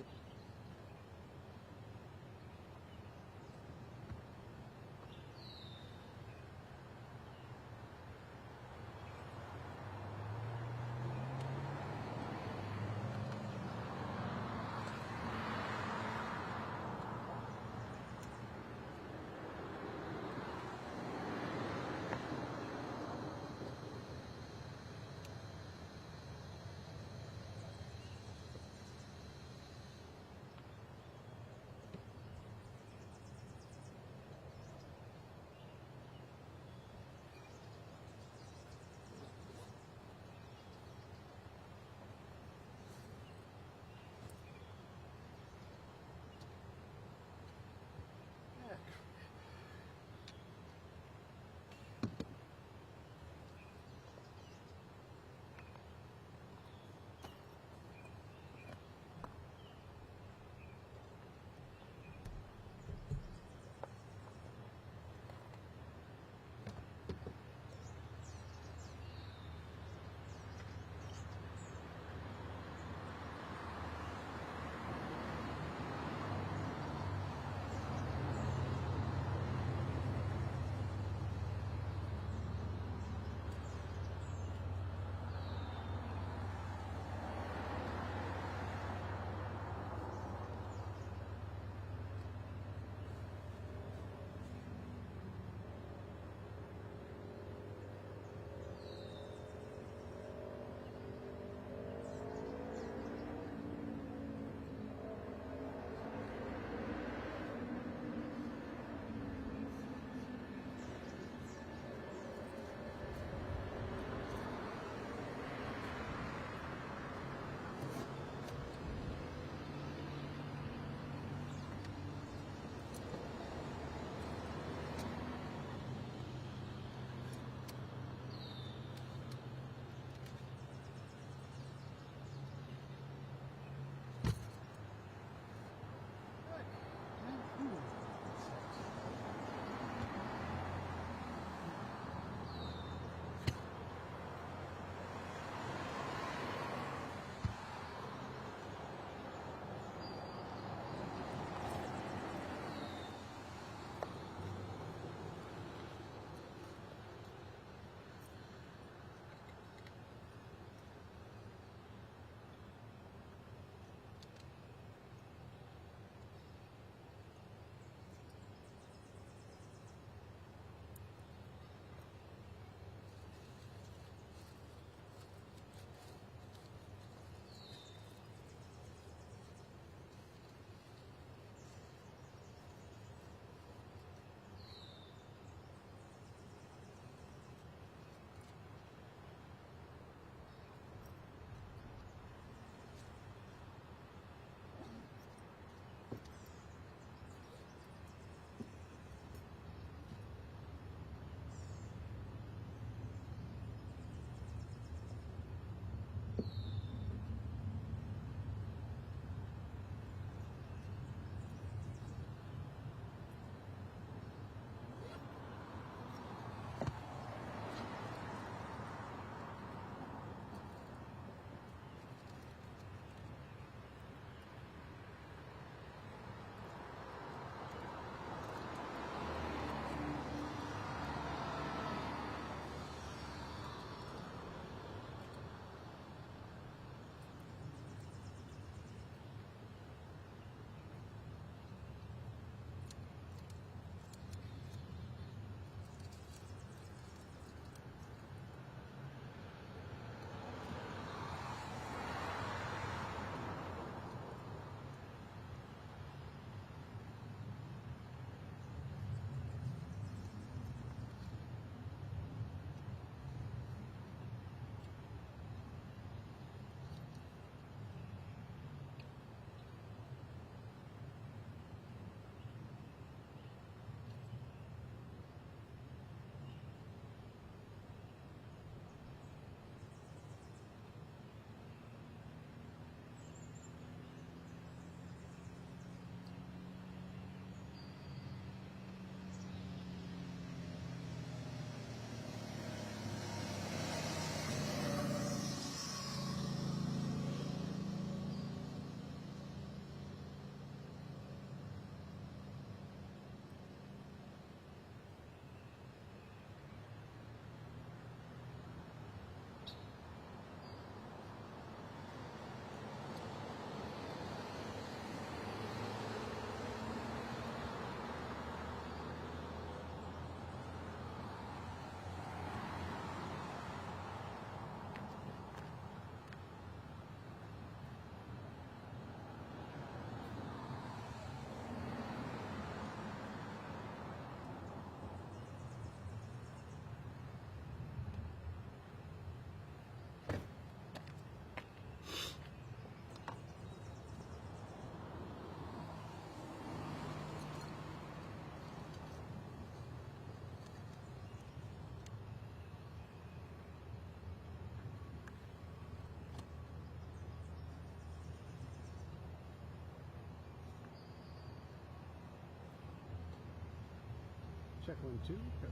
Check 1, 2. Go.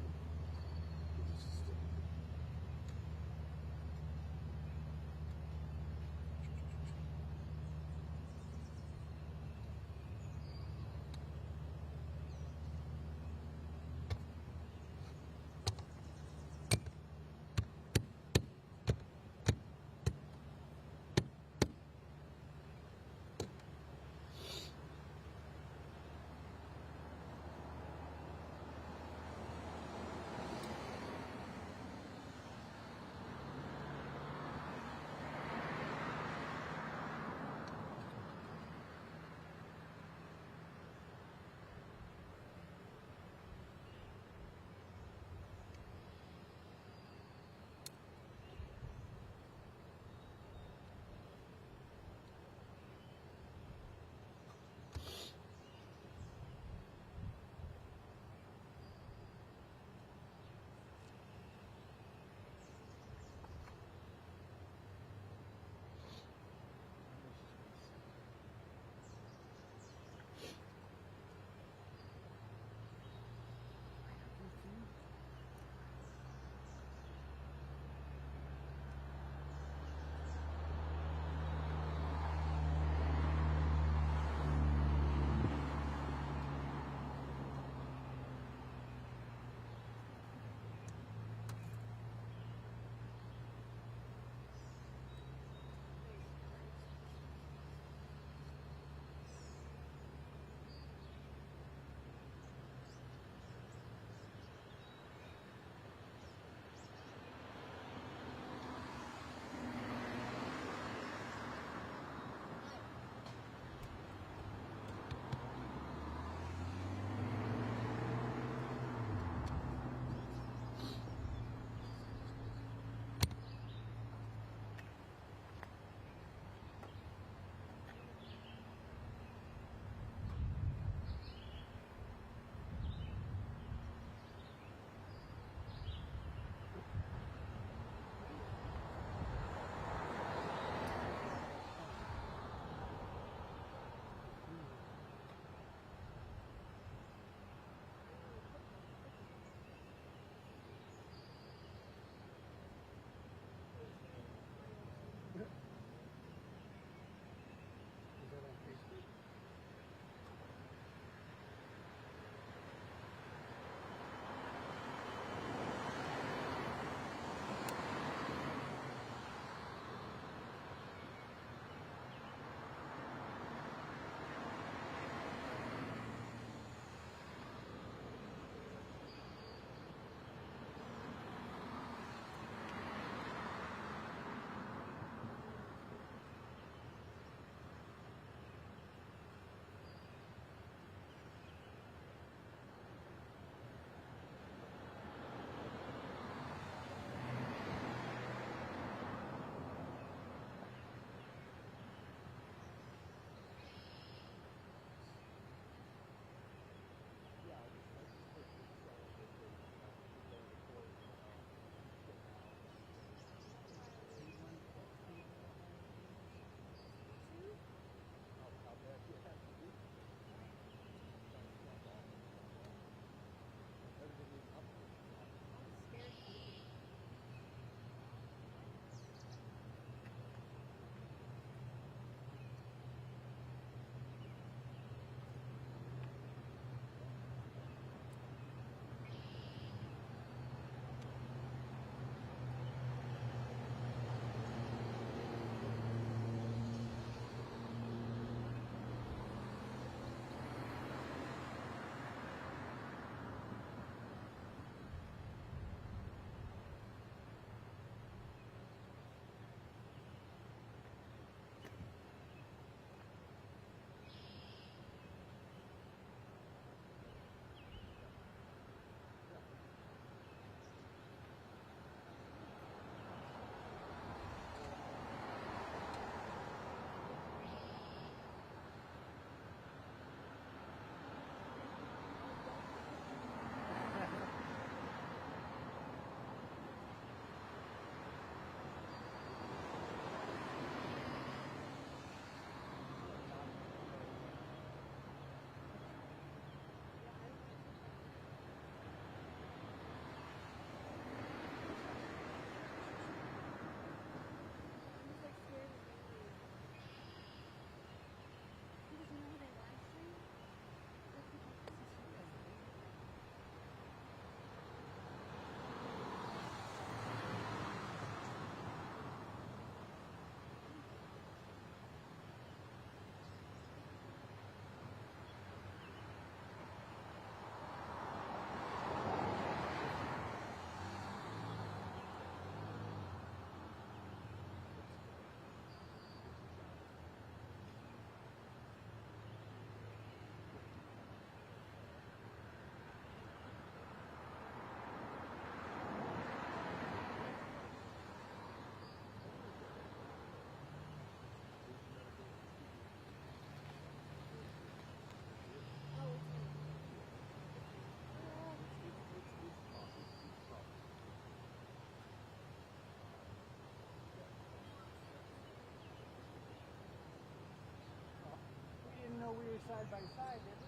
were side by side, didn't we?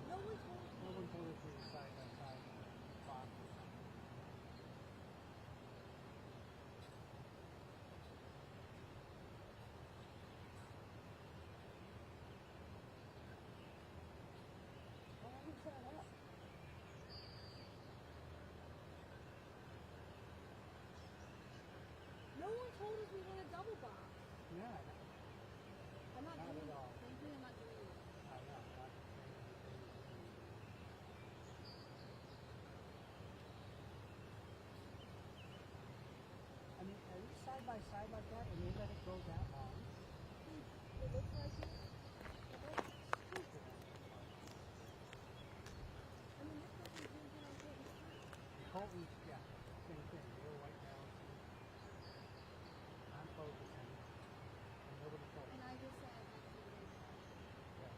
No one told us. No one told us we were side by side. Box. Why was that up? No one told us we want a double box. Yeah. I'm not Not doing at all. Thankfully, I'm not doing it. I know. I mean, are you side by side like that and you let it go that long? It looks like it. But that's stupid. I mean, this person's drinking on Colton Street. Colton's, yeah, same thing. They were white balancing. I'm focusing. And nobody told And me. I just said, that's what it is. Yeah.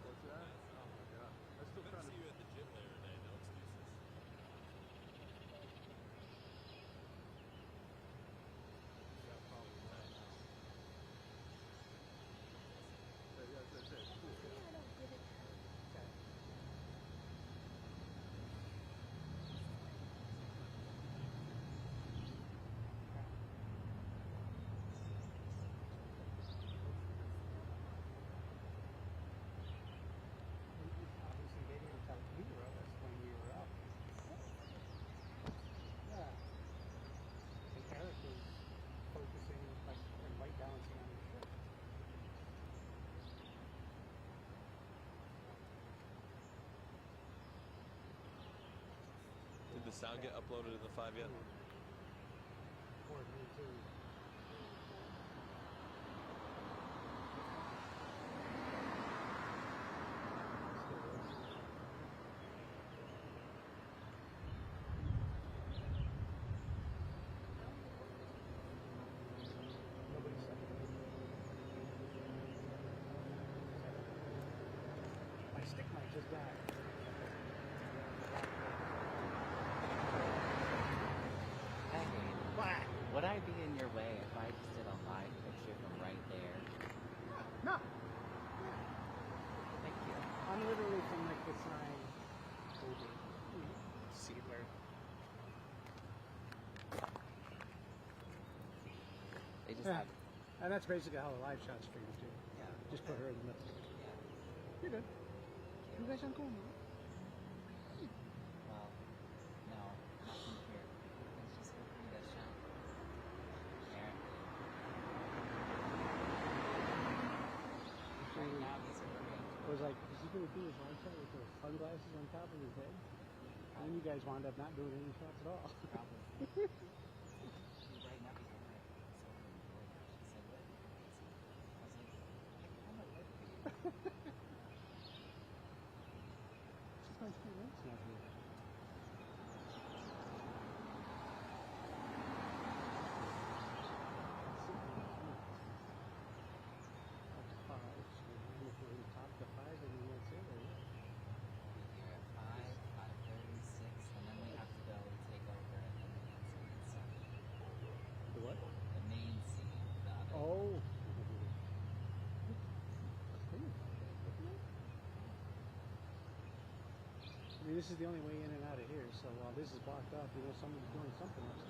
What's that? Oh my god. I'm still trying to see you at the gym later today, no excuses. Yeah, probably not. That's it. Cool. I don't get it. Okay. Obviously, they didn't tell either of us when we were up. Yeah. And Eric was focusing like and white balancing on his shirt. Did the sound get uploaded in the 5 yet? Or me too. Nobody said anything. My stick might just die. Hey, What? would I be in your way if I just did a live picture from right there? No. Thank you. I'm literally from like the sign over. See where? They just Yeah. have. And that's basically how the live shot streams do. Yeah. Just put her in the middle. Yeah. You're good. You guys aren't cool, man. Well, no, not from here. Let's just go through this shot. There. Right now, these are great. I was like, is he going to do his live shot with the sunglasses on top of his head? And then you guys wound up not doing any shots at all. Probably. She's right now because I'm like, so enjoying it. She said, what? I was like, I'm not ready for you. She's my 2 weeks now here. Up to 5, so if we're in the top to 5, and then that's it, or what? Here at 5, 5:36, and then we have to go take over at the main scene at 7. The what? The main scene, the other. Oh. I mean, this is the only way in and out of here, so while this is blocked off, you know somebody's doing something else.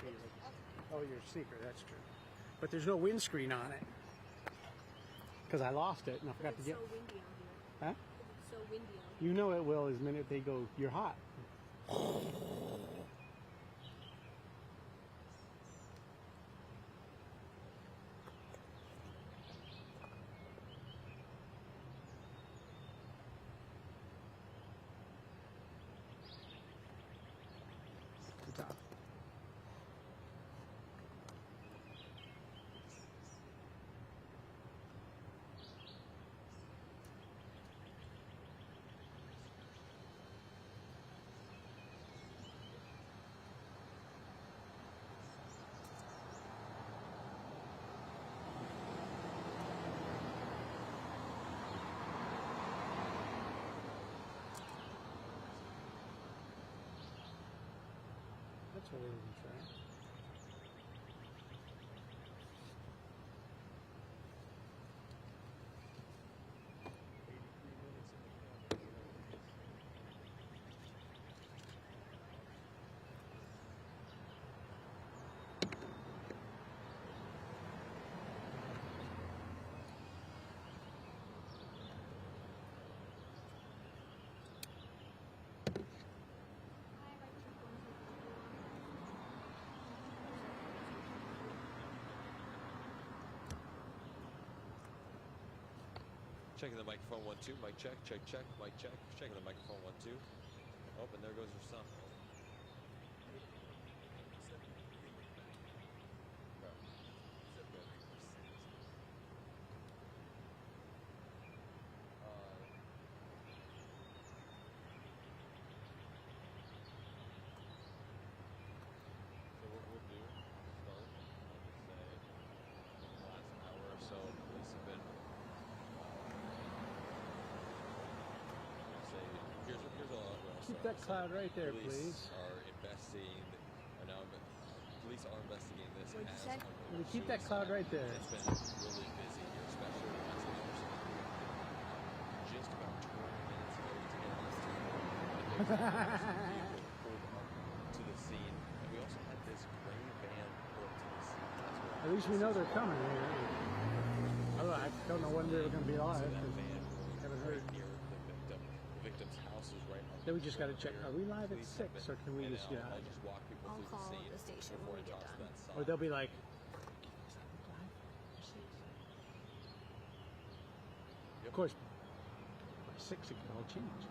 keys. Oh, your sneaker, that's true. But there's no windscreen on it. Because I lost it and I forgot to get... It's so windy out here. Huh? It's so windy out here. You know it will, the minute they go, you're hot. Good job. That's what we can try. Checking the microphone 1 2. Mic check. Check check. Mic check. Checking the microphone 1 2. Oh, and there goes your son. So what we'll do is start, say, in the last hour or so, police have been here's all Keep that cloud right there, police please. Are investigating, or now police are investigating this What'd you as say? unmurdered Keep that cloud right there. It's been really busy here, especially the last hours. Just about 20 minutes ago, we did this vehicle pulled up to the scene, and we also had this gray van pulled to the scene. That's where At least we know they're coming. I don't know when they're going to be alive. Haven't heard. near the victim. The victim's house is right up. Then we just got to check. Are we live at Police 6 have or can we been- just and get out? I'll just walk people I'll through call the scene the station before when it we get talks to done. that side. Or they'll be like, of course, by 6 it can all change.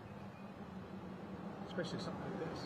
Especially something like this.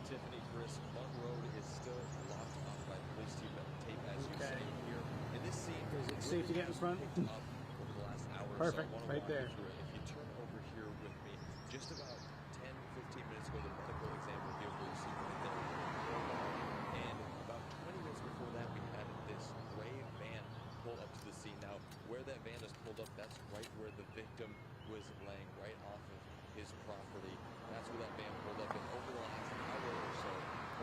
Tiffany, Chris, Monk Road is still locked up by police tape, as you say here. In this scene, Is it safe to get in front? picked up over the last hour Perfect, or so. I right want to walk there. you through it. If you turn over here with me, just about 10, 15 minutes ago, the medical examiner vehicle you see right there. And about 20 minutes before that, we had this gray van pull up to the scene. Now, where that van is pulled up, that's right where the victim was laying, right off of his property. That's where that van pulled up. And over the last hour or so,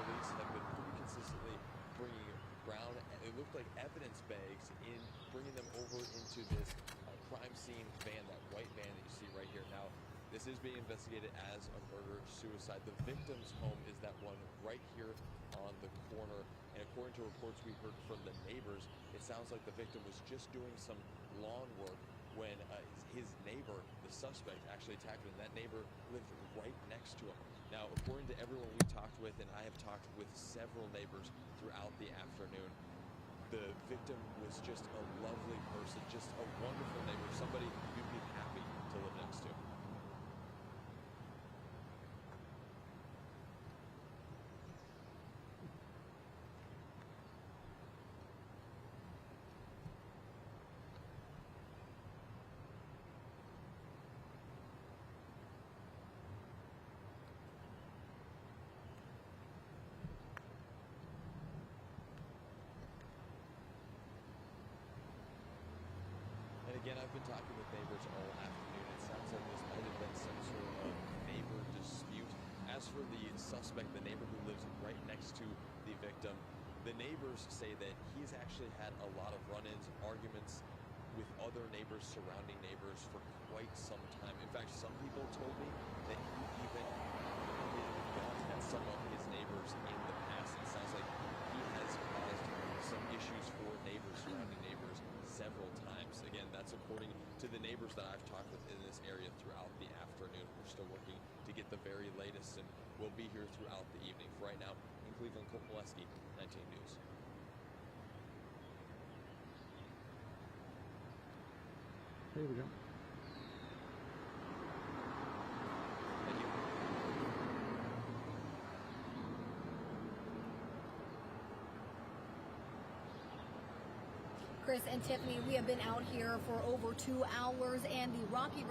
police have been pretty consistently bringing brown, it looked like evidence bags, in bringing them over into this crime scene van, that white van that you see right here. Now, this is being investigated as a murder-suicide. The victim's home is that one right here on the corner. And according to reports we heard from the neighbors, it sounds like the victim was just doing some lawn work when his neighbor, the suspect, actually attacked him. That neighbor lived right next to him. Now, according to everyone we talked with, and I have talked with several neighbors throughout the afternoon, the victim was just a lovely person, just a wonderful neighbor, somebody you'd be happy to live next to. I've been talking with neighbors all afternoon. It sounds like this might have been some sort of neighbor dispute. As for the suspect, the neighbor who lives right next to the victim, the neighbors say that he's actually had a lot of run-ins, arguments with other neighbors, surrounding neighbors for quite some time. In fact, some people told me that he even pointed a gun at some of his neighbors in the past. It sounds like he has caused some issues for neighbors, surrounding neighbors, several times. Again, that's according to the neighbors that I've talked with in this area throughout the afternoon. We're still working to get the very latest, and we'll be here throughout the evening. For right now, in Cleveland, Colt Molesky, 19 News. There we go. Thank you. Chris and Tiffany, we have been out here for over 2 hours, and the Rocky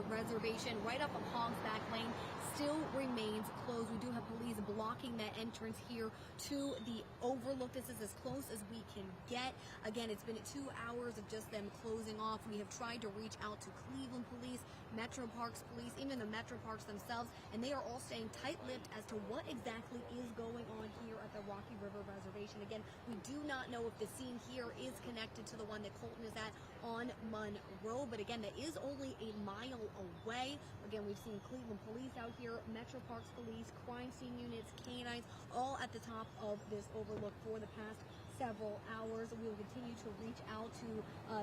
Reservation right up of Hogs Back Lane still remains closed. We do have police blocking that entrance here to the overlook. This is as close as we can get. Again, it's been 2 hours of just them closing off. We have tried to reach out to Cleveland Police, Metro Parks Police, even the Metro Parks themselves, and they are all staying tight-lipped as to what exactly is going on here at the Rocky River Reservation. Again, we do not know if the scene here is connected to the one that Colton is at on Monroe, but again, that is only a mile away. Again, we've seen Cleveland Police out here, Metro Parks Police, crime scene units, canines, all at the top of this overlook for the past several hours. We will continue to reach out to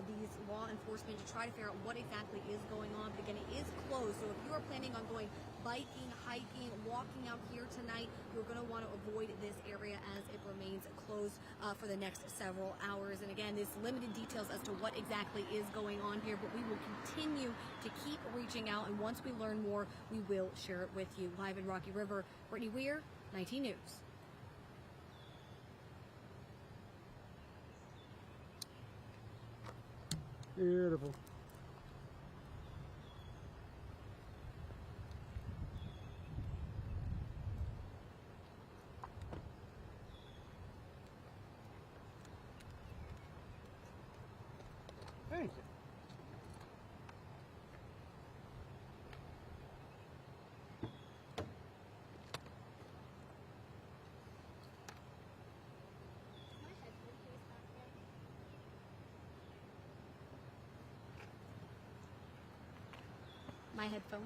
these law enforcement to try to figure out what exactly is going on. But again, it is closed, so if you are planning on going biking, hiking, walking out here tonight, you're going to want to avoid this area as it remains closed for the next several hours. And again, there's limited details as to what exactly is going on here, but we will continue to keep reaching out, and once we learn more, we will share it with you. Live in Rocky River, Brittany Weir, 19 News. Beautiful. Thank you. My headphone.